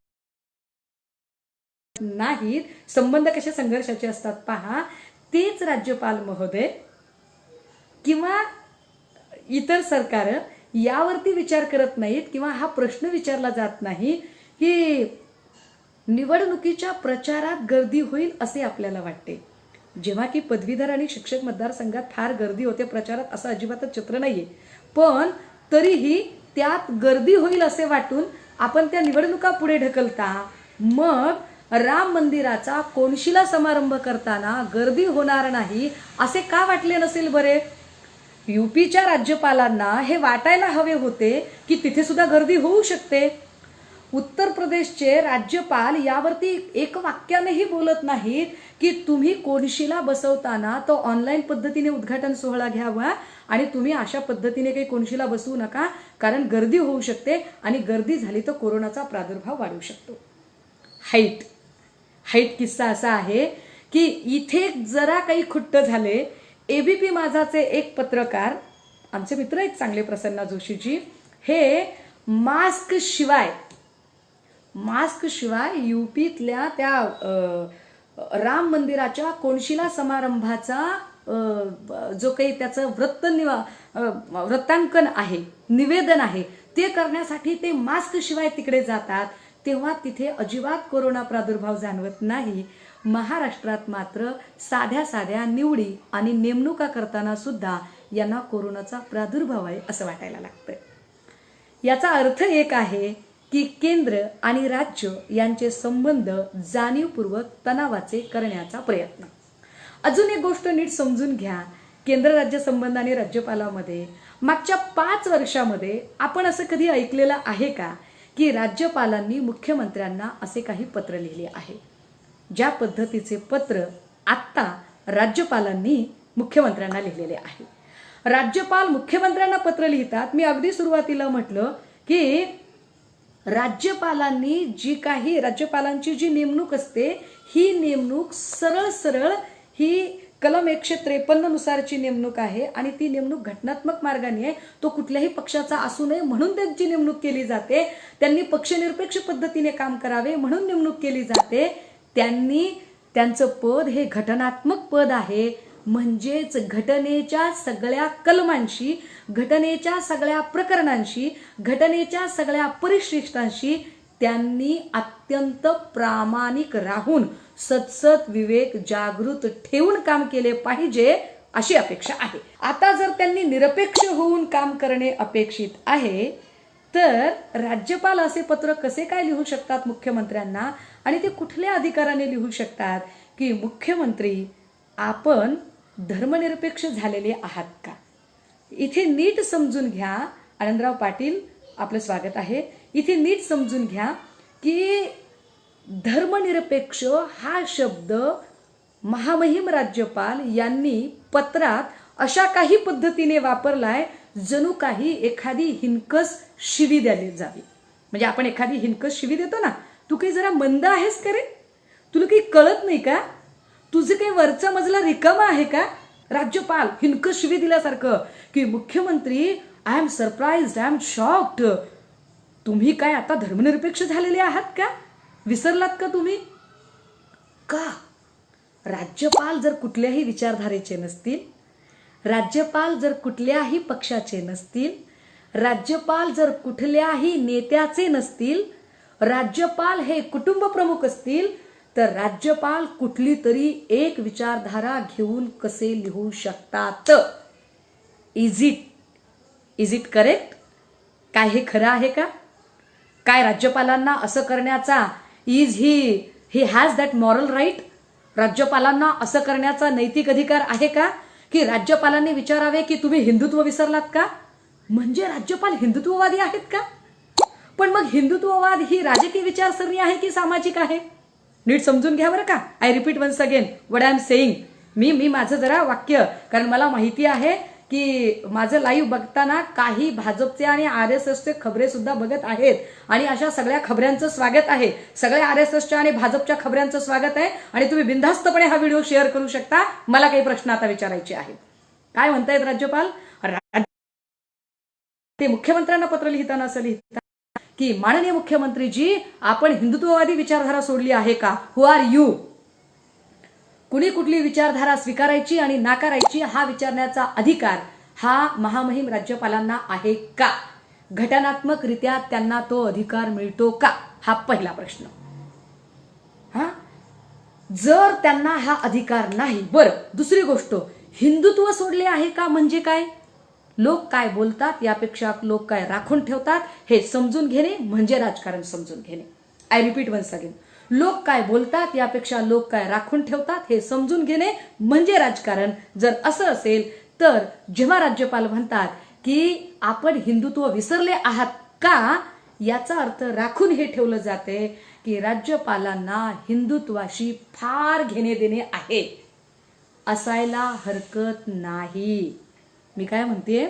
A: नाहीत. संबंध कसे संघर्षाचे असतात पहा. तेच राज्यपाल महोदय किंवा इतर सरकार यावरती विचार करत नाहीत किंवा हा प्रश्न विचारला जात नाही की निवडणुकीच्या प्रचारात गर्दी होईल असे आपल्याला वाटते, जेव्हा की पदवीधर आणि शिक्षक मतदारसंघात फार गर्दी होते प्रचारात, असं अजिबातच चित्र नाहीये. पण तरीही त्यात गर्दी होईल असे वाटून आपण त्या निवडणुका पुढे ढकलता. मग राम मंदिराचा कोनशिला समारंभ करताना गर्दी होणार नाही असे का वाटले नसेल बरे? यूपीच्या राज्यपालांना हे वाटायला हवे होते की तिथे सुद्धा गर्दी होऊ शकते. उत्तर प्रदेशचे राज्यपाल यावरती एक वाक्यानेही बोलत नाहीत की तुम्ही कोनशिला बसवताना तो ऑनलाईन पद्धतीने उद्घाटन सोहळा घ्यावा आणि तुम्ही अशा पद्धतीने काही कोनशिला बसवू नका, कारण गर्दी होऊ शकते आणि गर्दी झाली तर कोरोनाचा प्रादुर्भाव वाढू शकतो. हाईट किस्सा असा आहे की इथे जरा काही खुट्ट झाले. एबीपी माझाचे एक पत्रकार, आमचे मित्र आहेत चांगले, प्रसन्ना जोशीजी, हे मास्क शिवाय युपीतल्या त्या राम मंदिराच्या कोनशिला समारंभाचा जो काही त्याचं वृत्तांकन आहे, निवेदन आहे, ते करण्यासाठी ते मास्क शिवाय तिकडे जातात. तेव्हा तिथे अजिबात कोरोना प्रादुर्भाव जाणवत नाही. महाराष्ट्रात मात्र साध्या निवडी आणि नेमणुका करताना सुद्धा यांना कोरोनाचा प्रादुर्भाव आहे असं वाटायला लागतं. याचा अर्थ एक आहे की केंद्र आणि राज्य यांचे संबंध जाणीवपूर्वक तणावाचे करण्याचा प्रयत्न. अजून एक गोष्ट नीट समजून घ्या. केंद्र राज्य संबंध आणि राज्यपालामध्ये मागच्या 5 वर्षामध्ये आपण असं कधी ऐकलेलं आहे का की राज्यपालांनी मुख्यमंत्र्यांना असे काही पत्र लिहिले आहे? ज्या पद्धतीचे पत्र आत्ता राज्यपालांनी मुख्यमंत्र्यांना लिहिलेले आहे. राज्यपाल मुख्यमंत्र्यांना पत्र लिहितात. मी अगदी सुरुवातीला म्हटलं की राज्यपालांची जी नेमणूक असते, ही नेमणूक सरळ ही कलम 153 नुसारची नेमणूक आहे आणि ती नेमणूक घटनात्मक मार्गाने आहे. तो कुठल्याही पक्षाचा असू नये म्हणून त्यांची नेमणूक केली जाते. त्यांनी पक्षनिरपेक्ष पद्धतीने काम करावे म्हणून नेमणूक केली जाते. त्यांचं पद हे घटनात्मक पद आहे, म्हणजेच घटनेच्या सगळ्या कलमांशी, घटनेच्या सगळ्या प्रकरणांशी, घटनेच्या सगळ्या परिशिष्टांशी त्यांनी अत्यंत प्रामाणिक राहून सतसत विवेक जागृत ठेवून काम केले पाहिजे अशी अपेक्षा आहे. आता जर त्यांनी निरपेक्ष होऊन काम करणे अपेक्षित आहे, तर राज्यपाल असे पत्र कसे काय लिहू शकतात मुख्यमंत्र्यांना, आणि ते कुठल्या अधिकाराने लिहू शकतात की मुख्यमंत्री आपण धर्मनिरपेक्ष झालेले आहात का? इथे नीट समजून घ्या. आनंदराव पाटील, आपलं स्वागत आहे. इथे नीट समजून घ्या की धर्मनिरपेक्ष हा शब्द महामहिम राज्यपाल यांनी पत्रात अशा काही पद्धतीने वापरलाय जणू काही एखादी हिनकस शिवी द्याली जावी. म्हणजे आपण एखादी हिनकस शिवी देतो ना, तू काही जरा मंद आहेस का रे, तुला काही कळत नाही का, तुझं काही वरचा मजला रिकामा आहे का? राज्यपाल हिनकस शिवी दिल्यासारखं की मुख्यमंत्री I am surprised, I am shocked. तुम्ही काय आता धर्मनिरपेक्ष झालेले आहात का? विसरलात का तुम्ही? का? राज्यपाल जर कुठल्याही विचारधारेचे नसतील, राज्यपाल जर कुठल्याही पक्षाचे नसतील, राज्यपाल जर कुठल्याही नेत्याचे नसतील, राज्यपाल हे कुटुंब प्रमुख असतील, तर राज्यपाल कुठली तरी एक विचारधारा घेऊन कसे लिहू शकतात? Is it correct? काय हे खरं आहे का? काय राज्यपालांना असं करण्याचा he has that moral right? राज्यपालांना असं करण्याचा नैतिक अधिकार आहे का की राज्यपालांनी विचारावे की तुम्ही हिंदुत्व विसरलात का? म्हणजे राज्यपाल हिंदुत्ववादी आहेत का? पण मग हिंदुत्ववाद ही राजकीय विचारसरणी आहे की सामाजिक आहे? नीट समजून घ्या बरं का. I repeat once again what I am saying. मी माझं जरा वाक्य, कारण मला माहिती आहे की माझं लाईव्ह बघताना काही भाजपचे आणि RSSचे खबरे सुद्धा बघत आहेत आणि अशा सगळ्या खबऱ्यांचं स्वागत आहे. सगळ्या RSSच्या आणि भाजपच्या खबऱ्यांचं स्वागत आहे आणि तुम्ही बिनधास्तपणे हा व्हिडिओ शेअर करू शकता. मला काही प्रश्न आता विचारायचे आहेत. काय म्हणतायत राज्यपाल? ते मुख्यमंत्र्यांना पत्र लिहिताना असं लिहितात की माननीय मुख्यमंत्रीजी, आपण हिंदुत्ववादी विचारधारा सोडली आहे का? हु आर यू? कुणी कुठली विचारधारा स्वीकारायची आणि नाकारायची हा विचारण्याचा अधिकार हा महामहिम राज्यपालांना आहे का? घटनात्मकरित्या त्यांना तो अधिकार मिळतो का? हा पहिला प्रश्न. जर त्यांना हा अधिकार नाही, बरं दुसरी गोष्ट, हिंदुत्व सोडले आहे का म्हणजे काय? लोक काय बोलतात यापेक्षा लोक काय राखून ठेवतात हे समजून घेणे म्हणजे राजकारण समजून घेणे. आय रिपीट वन्स अगेन, लोक काय बोलतात यापेक्षा लोक काय राखून ठेवतात हे समजून घेणे म्हणजे राजकारण. जर असं असेल तर जेव्हा राज्यपाल म्हणतात की आपण हिंदुत्व विसरले आहात का, याचा अर्थ राखून हे ठेवलं जाते की राज्यपालांना हिंदुत्वाशी फार घेणे देणे आहे, असायला हरकत नाही. मी काय म्हणते,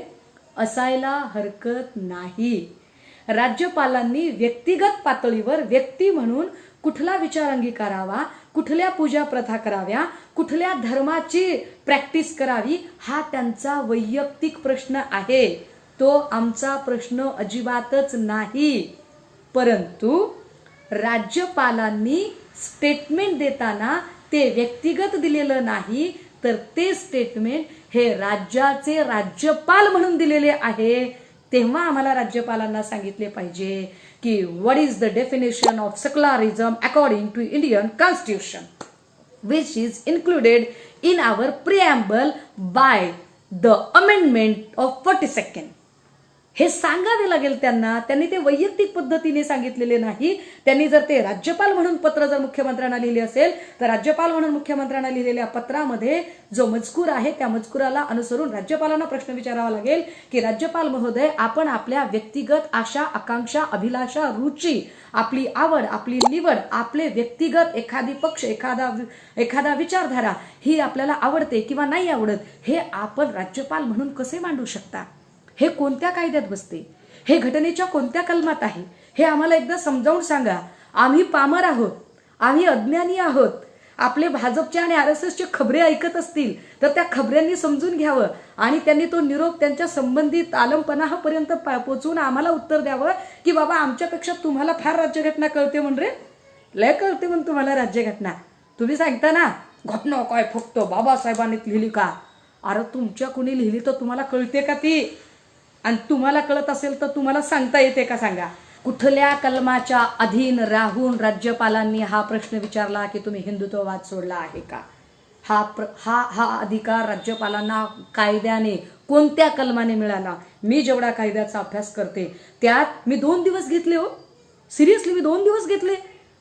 A: असायला हरकत नाही. राज्यपालांनी व्यक्तिगत पातळीवर व्यक्ती म्हणून कुठला विचार अंगीकारावा, कुठल्या पूजा प्रथा कराव्या, कुठल्या धर्माची प्रॅक्टिस करावी, हा त्यांचा वैयक्तिक प्रश्न आहे. तो आमचा प्रश्न अजिबातच नाही. परंतु राज्यपालांनी स्टेटमेंट देताना ते व्यक्तिगत दिलेलं नाही, तर ते स्टेटमेंट हे राज्याचे राज्यपाल म्हणून दिलेले आहे. तेव्हा आम्हाला राज्यपालांना सांगितले पाहिजे की what is the definition of secularism according to Indian constitution which is included in our preamble by the amendment of 42nd. हे सांगावे लागेल त्यांना. त्यांनी ते वैयक्तिक पद्धतीने सांगितलेले नाही. त्यांनी जर ते राज्यपाल म्हणून पत्र जर मुख्यमंत्र्यांना लिहिले असेल, तर राज्यपाल म्हणून मुख्यमंत्र्यांना लिहिलेल्या पत्रामध्ये जो मजकूर आहे त्या मजकुराला अनुसरून राज्यपालांना प्रश्न विचारावा लागेल की राज्यपाल महोदय, आपण आपल्या व्यक्तिगत आशा, आकांक्षा, अभिलाषा, रुची, आपली आवड, आपली निवड, आपले व्यक्तिगत एखादी पक्ष, एखादा विचारधारा ही आपल्याला आवडते किंवा नाही आवडत, हे आपण राज्यपाल म्हणून कसे मांडू शकता? हे कोणत्या कायद्यात बसते? हे घटनेच्या कोणत्या कलमात आहे? हे आम्हाला एकदा समजावून सांगा. आम्ही पामर आहोत, आम्ही अज्ञानी आहोत. आपले भाजपचे आणि RSSचे खबरे ऐकत असतील तर त्या खबऱ्यांनी समजून घ्यावं आणि त्यांनी तो निरोप त्यांच्या संबंधित आलमपणापर्यंत पोहोचून आम्हाला उत्तर द्यावं की बाबा, आमच्यापेक्षा तुम्हाला फार राज्यघटना कळते म्हण रे, लय कळते म्हण तुम्हाला राज्यघटना. तुम्ही सांगता ना घटना काय फक्त बाबासाहेबांनी लिहिली का? अरे तुमच्या कोणी लिहिली तर तुम्हाला कळते का ती? आणि तुम्हाला कळत असेल तर तुम्हाला सांगता येते का? सांगा. कुठल्या कलमाच्या अधीन राहून राज्यपालांनी हा प्रश्न विचारला की तुम्ही हिंदुत्ववाद सोडला आहे का? हा अधिकार राज्यपालांना कायद्याने कोणत्या कलमाने मिळाला? मी जेवढा कायद्याचा अभ्यास करते त्यात मी 2 दिवस घेतले. हो सिरियसली, मी 2 दिवस घेतले.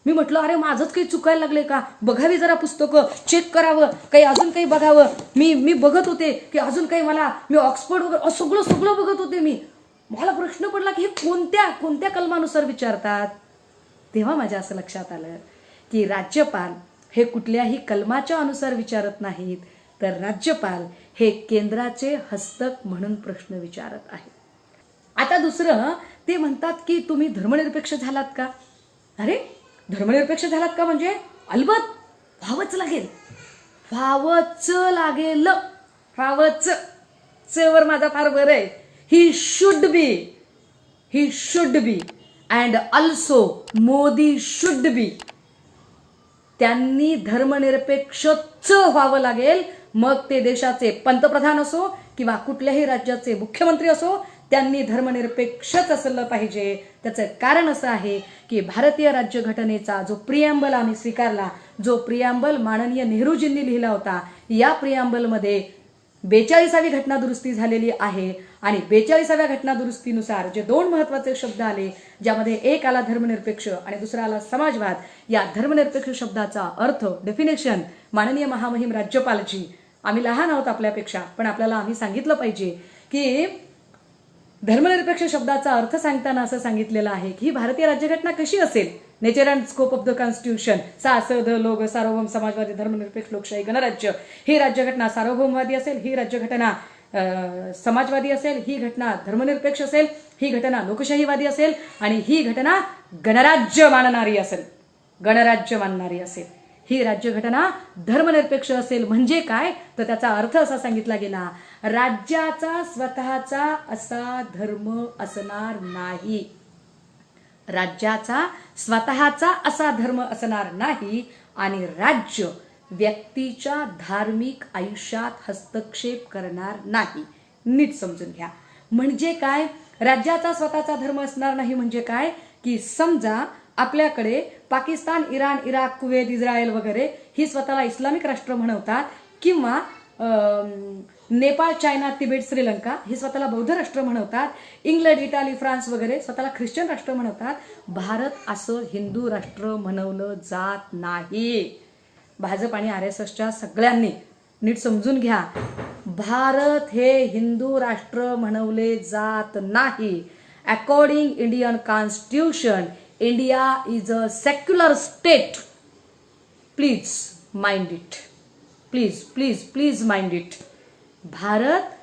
A: मी म्हटलं अरे माझंच काही चुकायला लागले का? बघावी जरा पुस्तकं, चेक करावं, काही अजून काही बघावं. मी बघत होते की अजून काही मी ऑक्सफर्ड वगैरे सगळं बघत होते. मला प्रश्न पडला की हे कोणत्या कलमानुसार विचारतात? तेव्हा माझ्या असं लक्षात आलं की राज्यपाल हे कुठल्याही कलमाच्या अनुसार विचारत नाहीत, तर राज्यपाल हे केंद्राचे हस्तक म्हणून प्रश्न विचारत आहेत. आता दुसरं, ते म्हणतात की तुम्ही धर्मनिरपेक्ष झालात का? अरे धर्मनिरपेक्ष झालात का म्हणजे अलबत व्हावंच लागेल. च वर माझा फार बरं आहे. He should be and also Modi should be. त्यांनी धर्मनिरपेक्षच व्हावं लागेल. मग ते देशाचे पंतप्रधान असो किंवा कुठल्याही राज्याचे मुख्यमंत्री असो, त्यांनी धर्मनिरपेक्षच असलं पाहिजे. त्याचं कारण असं आहे की भारतीय राज्यघटनेचा जो प्रिॲम्बल आम्ही स्वीकारला, जो प्रिॲम्बल माननीय नेहरूजींनी लिहिला होता, या प्रिॲम्बलमध्ये 42वी घटना दुरुस्ती झालेली आहे. आणि 42व्या घटना दुरुस्तीनुसार जे 2 महत्वाचे शब्द आले, ज्यामध्ये एक आला धर्मनिरपेक्ष आणि दुसरा आला समाजवाद, या धर्मनिरपेक्ष शब्दाचा अर्थ, डेफिनेशन माननीय महामहिम राज्यपालजी, आम्ही लहान आहोत आपल्यापेक्षा, पण आपल्याला आम्ही सांगितलं पाहिजे की धर्मनिरपेक्ष शब्दाचा अर्थ सांगताना असं सांगितलेलं आहे की ही भारतीय राज्यघटना कशी असेल? Nature and scope of the constitution, लोक सार्वभौम समाजवादी धर्मनिरपेक्ष लोकशाही गणराज्य. ही राज्यघटना सार्वभौमवादी असेल, ही राज्यघटना समाजवादी असेल, ही घटना धर्मनिरपेक्ष असेल, ही घटना लोकशाहीवादी असेल आणि ही घटना गणराज्य मानणारी असेल. ही राज्यघटना धर्मनिरपेक्ष असेल म्हणजे काय? तर त्याचा अर्थ असा सांगितला गेला, राज्याचा स्वतःचा असा धर्म असणार नाही. राज्याचा स्वतःचा असा धर्म असणार नाही आणि राज्य व्यक्तीच्या धार्मिक आयुष्यात हस्तक्षेप करणार नाही. नीट समजून घ्या. म्हणजे काय? राज्याचा स्वतःचा धर्म असणार नाही म्हणजे काय? की समजा आपल्याकडे Pakistan, Iran, Iraq, Kuwait, Israel वगैरे ही स्वतःला इस्लामिक राष्ट्र म्हणवतात, किंवा नेपाळ, चायना, तिबेट, श्रीलंका ही स्वतःला बौद्ध राष्ट्र म्हणवतात, इंग्लंड, इटाली, फ्रान्स वगैरे स्वतःला ख्रिश्चन राष्ट्र म्हणवतात. भारत असं हिंदू राष्ट्र म्हणवलं जात नाही. भाजप आणि RSSच्या सगळ्यांनी नीट समजून घ्या, भारत हे हिंदू राष्ट्र म्हणवले जात नाही. According Indian Constitution, India is a secular state. Please mind it. Please mind it. Bharat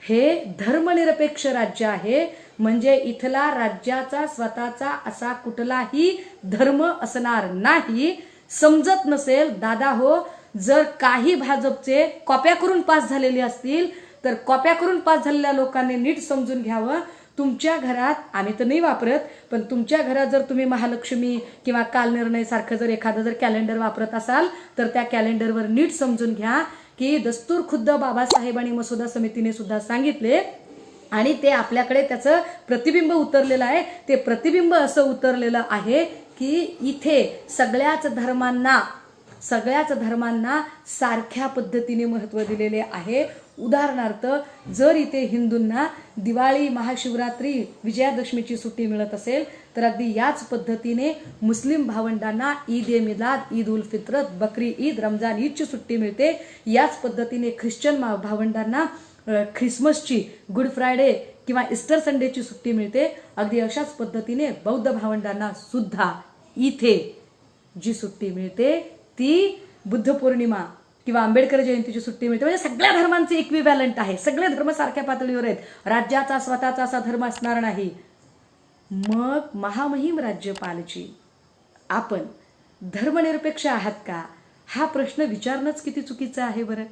A: हे धर्मनिरपेक्ष राज्य आहे, म्हणजे इथला राज्याचा स्वतःचा असा कुठलाही धर्म असणार नाही. समजत नसेल दादा हो, जर काही भाजपचे कॉप्या करून पास झालेले असतील तर कॉप्या करून पास झालेल्या लोकांनी नीट समजून घ्यावं. तुमच्या घरात, आम्ही तर नाही वापरत, पण तुमच्या घरात जर तुम्ही महालक्ष्मी किंवा कालनिर्णय सारखं जर एखादं जर कॅलेंडर वापरत असाल तर त्या कॅलेंडरवर नीट समजून घ्या की दस्तूर खुद्द बाबासाहेब आणि मसुदा समितीने सुद्धा सांगितले आणि ते आपल्याकडे त्याचं प्रतिबिंब उतरलेलं आहे. ते प्रतिबिंब असं उतरलेलं आहे की इथे सगळ्याच धर्मांना सारख्या पद्धतीने महत्त्व दिलेले आहे. उदाहरणार्थ जर इथे हिंदूंना दिवाळी, महाशिवरात्री, विजयादशमीची सुट्टी मिळत असेल तर अगदी याच पद्धतीने मुस्लिम भावंडांना ईद ए मिलाद, ईद उल फित्र, बकरी ईद, रमजान ईदची सुट्टी मिळते. याच पद्धतीने ख्रिश्चन भावंडांना ख्रिसमसची, गुड फ्रायडे किंवा ईस्टर संडेची सुट्टी मिळते. अगदी अशाच पद्धतीने बौद्ध भावंडांना सुद्धा इथे जी सुट्टी मिळते ती बुद्ध पौर्णिमा किंवा आंबेडकर जयंतीची सुट्टी मिळते. म्हणजे सगळ्या धर्मांचे इक्विव्हॅलंट आहे. सगळे धर्म सारख्या पातळीवर आहेत. राज्याचा स्वतःचा असा धर्म असणार नाही. मग महामहिम राज्यपालजी आपण धर्मनिरपेक्ष आहात का हा प्रश्न विचारणंच किती चुकीचं आहे बरं.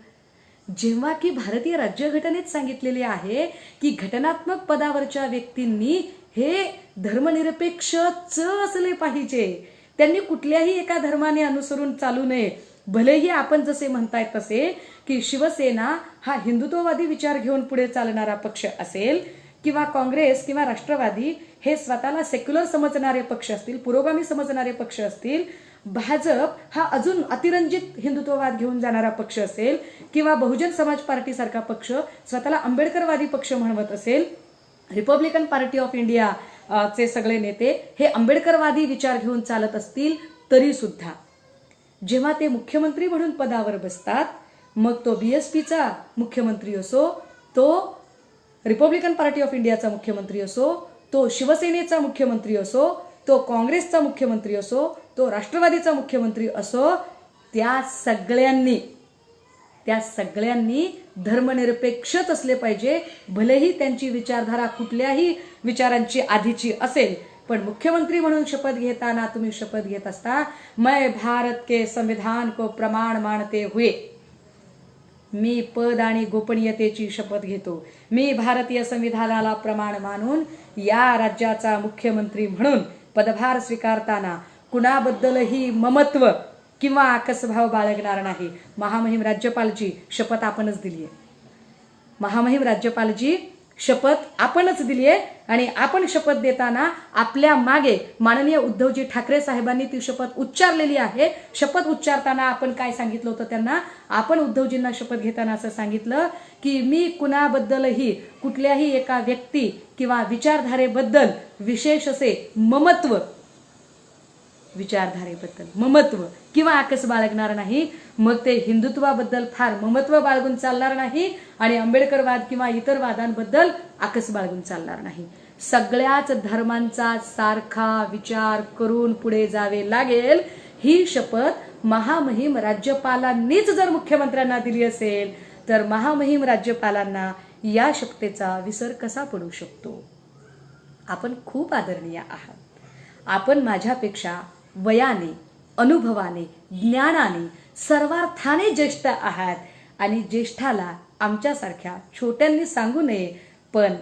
A: जेव्हा की भारतीय राज्यघटनेत सांगितलेले आहे की घटनात्मक पदावरच्या व्यक्तींनी हे धर्मनिरपेक्षच असले पाहिजे. त्यांनी कुठल्याही एका धर्माने अनुसरून चालू नये. भलेही आपण जसे म्हणताय तसे की शिवसेना हा हिंदुत्ववादी विचार घेऊन पुढे चालणारा पक्ष असेल किंवा काँग्रेस किंवा राष्ट्रवादी हे स्वतःला सेक्युलर समजणारे पक्ष असतील, पुरोगामी समजणारे पक्ष असतील, भाजप हा अजून अतिरंजित हिंदुत्ववाद घेऊन जाणारा पक्ष असेल किंवा बहुजन समाज पार्टी सारखा पक्ष स्वतःला आंबेडकरवादी पक्ष म्हणवत असेल, रिपब्लिकन पार्टी ऑफ इंडिया चे सगळे नेते हे आंबेडकरवादी विचार घेऊन चालत असतील तरी सुद्धा जेव्हा ते मुख्यमंत्री म्हणून पदावर बसतात, मग तो बीएसपीचा मुख्यमंत्री असो, तो रिपब्लिकन पार्टी ऑफ इंडियाचा मुख्यमंत्री असो, तो शिवसेनेचा मुख्यमंत्री असो, तो काँग्रेसचा मुख्यमंत्री असो, तो राष्ट्रवादीचा मुख्यमंत्री असो, त्या सगळ्यांनी धर्मनिरपेक्षच असले पाहिजे. भलेही त्यांची विचारधारा कुठल्याही विचारांची आधीची असेल, पण मुख्यमंत्री म्हणून शपथ घेताना तुम्ही शपथ घेत असता, मैं भारत के संविधान को प्रमाण मानते हुए, मी पद आणि गोपनीयतेची शपथ घेतो. मी भारतीय संविधानाला प्रमाण मानून या राज्याचा मुख्यमंत्री म्हणून पदभार स्वीकारताना कुणाबद्दलही ममत्व किंवा आकसभाव बाळगणार नाही. महामहिम राज्यपालजी शपथ आपणच दिली आहे. महामहिम राज्यपालजी शपथ आपणच दिली आहे आणि आपण शपथ देताना आपल्या मागे माननीय उद्धवजी ठाकरे साहेबांनी ती शपथ उच्चारलेली आहे. शपथ उच्चारताना आपण काय सांगितलं होतं त्यांना? आपण उद्धवजींना शपथ घेताना असं सांगितलं की मी कुणाबद्दलही कुठल्याही एका व्यक्ती किंवा विचारधारेबद्दल विशेष असे ममत्व किंवा आकस बाळगणार नाही. मग ते हिंदुत्वाबद्दल फार ममत्व बाळगून चालणार नाही आणि आंबेडकरवाद किंवा इतर वादांबद्दल आकस बाळगून चालणार नाही. सगळ्याच धर्मांचा सारखा विचार करून पुढे जावे लागेल. ही शपथ महामहिम राज्यपालांनीच जर मुख्यमंत्र्यांना दिली असेल तर महामहिम राज्यपालांना या शपथेचा विसर कसा पडू शकतो? आपण खूप आदरणीय आहात. आपण माझ्यापेक्षा वयाने, अनुभवाने, ज्ञानाने, सर्वार्थाने ज्येष्ठ आहात आणि ज्येष्ठाला आमच्यासारख्या छोट्यांनी सांगू नये, पण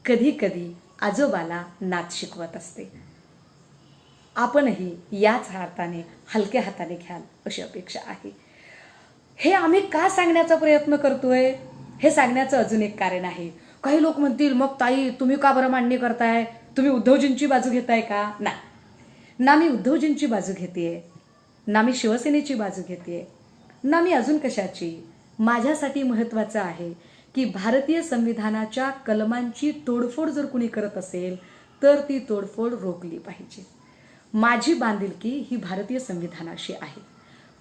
A: कधी कधी आजोबाला नाच शिकवत असते. आपणही याच हाताने हलक्या हाताने घ्याल अशी अपेक्षा आहे. हे आम्ही का सांगण्याचा प्रयत्न करतोय? हे सांगण्याचं अजून एक कारण आहे. काही लोक म्हणतील, मग ताई तुम्ही का बरं मांडणी करताय? तुम्ही उद्धवजींची बाजू घेताय का? नाही ना, मी उद्धवजींची बाजू घेतेय, ना मी शिवसेनेची बाजू घेतेय, ना मी अजून कशाची. माझ्यासाठी महत्त्वाचं आहे की भारतीय संविधानाच्या कलमांची तोडफोड जर कुणी करत असेल तर ती तोडफोड रोखली पाहिजे. माझी बांधिलकी ही भारतीय संविधानाशी आहे.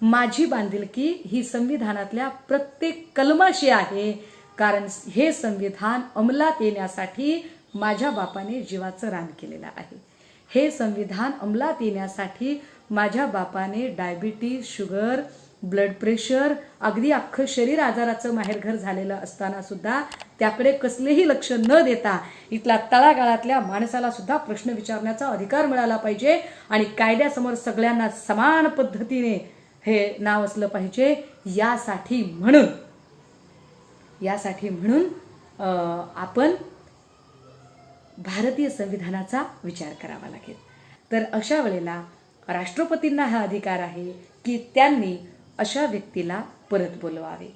A: माझी बांधिलकी ही संविधानातल्या प्रत्येक कलमाशी आहे. कारण हे संविधान अंमलात येण्यासाठी माझ्या बापाने जीवाचं रान केलेलं आहे. हे संविधान अंमलात येण्यासाठी माझ्या बापाने डायबिटीज, शुगर, ब्लड प्रेशर, अगदी अख्खं शरीर आजाराचं माहेरघर झालेलं असताना सुद्धा त्याकडे कसलेही लक्ष न देता इथला तळागाळातल्या माणसाला सुद्धा प्रश्न विचारण्याचा अधिकार मिळाला पाहिजे आणि कायद्यासमोर सगळ्यांना समान पद्धतीने हे नाव असलं पाहिजे. यासाठी म्हणून आपण भारतीय संविधानाचा विचार करावा लागेल. तर अशा वेळेला राष्ट्रपतींना हा अधिकार आहे की त्यांनी अशा व्यक्तीला परत बोलवावे.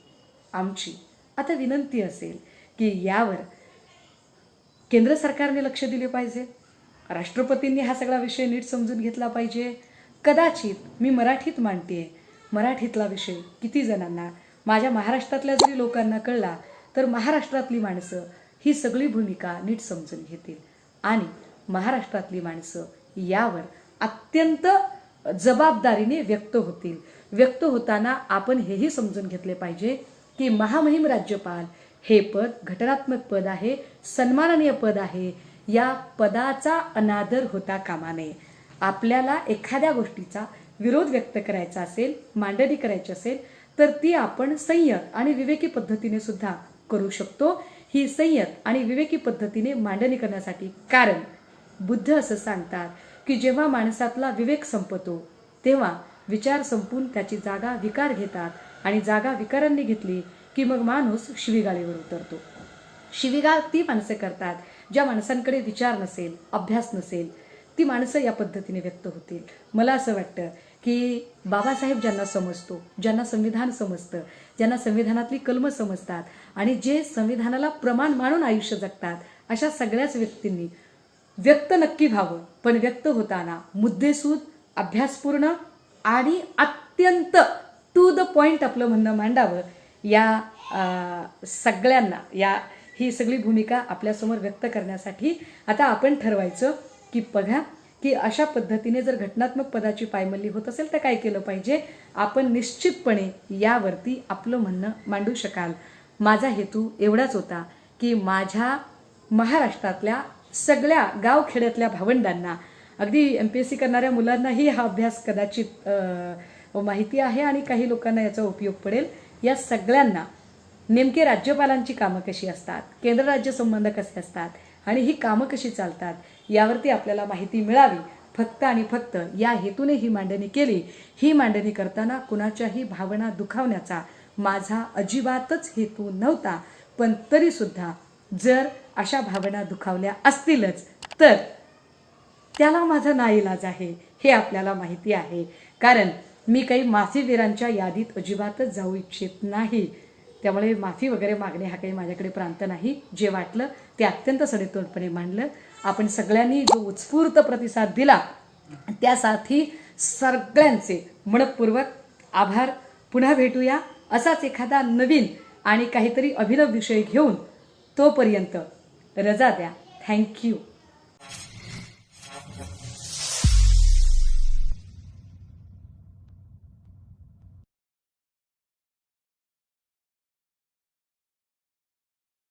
A: आमची आता विनंती असेल की यावर केंद्र सरकारने लक्ष दिले पाहिजे. राष्ट्रपतींनी हा सगळा विषय नीट समजून घेतला पाहिजे. कदाचित मी मराठीत मांडते, मराठीतला विषय किती जणांना, माझ्या महाराष्ट्रातल्या जरी लोकांना कळला तर महाराष्ट्रातली माणसं ही सगळी भूमिका नीट समजून घेतील आणि महाराष्ट्रातली माणसं यावर अत्यंत जबाबदारीने व्यक्त होतील. व्यक्त होताना आपण हेही समजून घेतले पाहिजे की महामहिम राज्यपाल हे पद घटनात्मक पद आहे, सन्माननीय पद आहे. या पदाचा अनादर होता कामा नये. आपल्याला एखाद्या गोष्टीचा विरोध व्यक्त करायचा असेल, मांडणी करायची असेल तर ती आपण संयत आणि विवेकी पद्धतीने सुद्धा करू शकतो. ही संयत आणि विवेकी पद्धतीने मांडणी करण्यासाठी, कारण बुद्ध असं सांगतात की जेव्हा माणसातला विवेक संपतो तेव्हा विचार संपून त्याची जागा विकार घेतात आणि जागा विकारांनी घेतली की मग माणूस शिवीगाळीवर उतरतो. शिवीगाळ ती माणसं करतात ज्या माणसांकडे विचार नसेल, अभ्यास नसेल. ती माणसं या पद्धतीने व्यक्त होतील. मला असं वाटतं की बाबासाहेब ज्यांना समजतो, ज्यांना संविधान समजतं, ज्यांना संविधानातली कलमं समजतात आणि जे संविधानाला प्रमाण मानून आयुष्य जगतात, अशा सगळ्याच व्यक्तींनी व्यक्त नक्की व्हावं, पण व्यक्त होताना मुद्देसूद, अभ्यासपूर्ण आणि अत्यंत टू द पॉइंट आपलं म्हणणं मांडावं. या सगळ्यांना ही सगळी भूमिका आपल्यासमोर व्यक्त करण्यासाठी आता आपण ठरवायचं की बघा की अशा पद्धतीने जर घटनात्मक पदाची पायमल्ली होत असेल तर काय केलं पाहिजे. आपण निश्चितपणे यावरती आपलं म्हणणं मांडू शकाल. माझा हेतू एवढाच होता की माझ्या महाराष्ट्रातल्या सगळ्या गावखेड्यातल्या भावंडांना, अगदी MPSC करणाऱ्या मुलांनाही हा अभ्यास कदाचित माहिती आहे आणि काही लोकांना याचा उपयोग पडेल. या सगळ्यांना नेमके राज्यपालांची कामं कशी असतात, केंद्र राज्य संबंध कसे असतात आणि ही कामं कशी चालतात यावरती आपल्याला माहिती मिळावी. फक्त आणि फक्त या हेतूने ही मांडणी केली. ही मांडणी करताना कुणाच्याही भावना दुखावण्याचा माझा अजिबातच हेतू नव्हता. पण तरीसुद्धा जर अशा भावना दुखावल्या असतीलच तर त्याला माझा नाईलाज आहे, हे आपल्याला माहिती आहे. कारण मी काही माफीवीरांच्या यादीत अजिबातच जाऊ इच्छित नाही. त्यामुळे माफी वगैरे मागणे हा काही माझ्याकडे प्रांत नाही. जे वाटलं ते अत्यंत सडेतोडपणे मांडलं. आपण सगळ्यांनी जो उत्स्फूर्त प्रतिसाद दिला त्यासाठी सगळ्यांचे मनपूर्वक आभार. पुन्हा भेटूया असाच एखादा नवीन आणि काहीतरी अभिनव विषय घेऊन. तोपर्यंत रजा द्या. थँक्यू.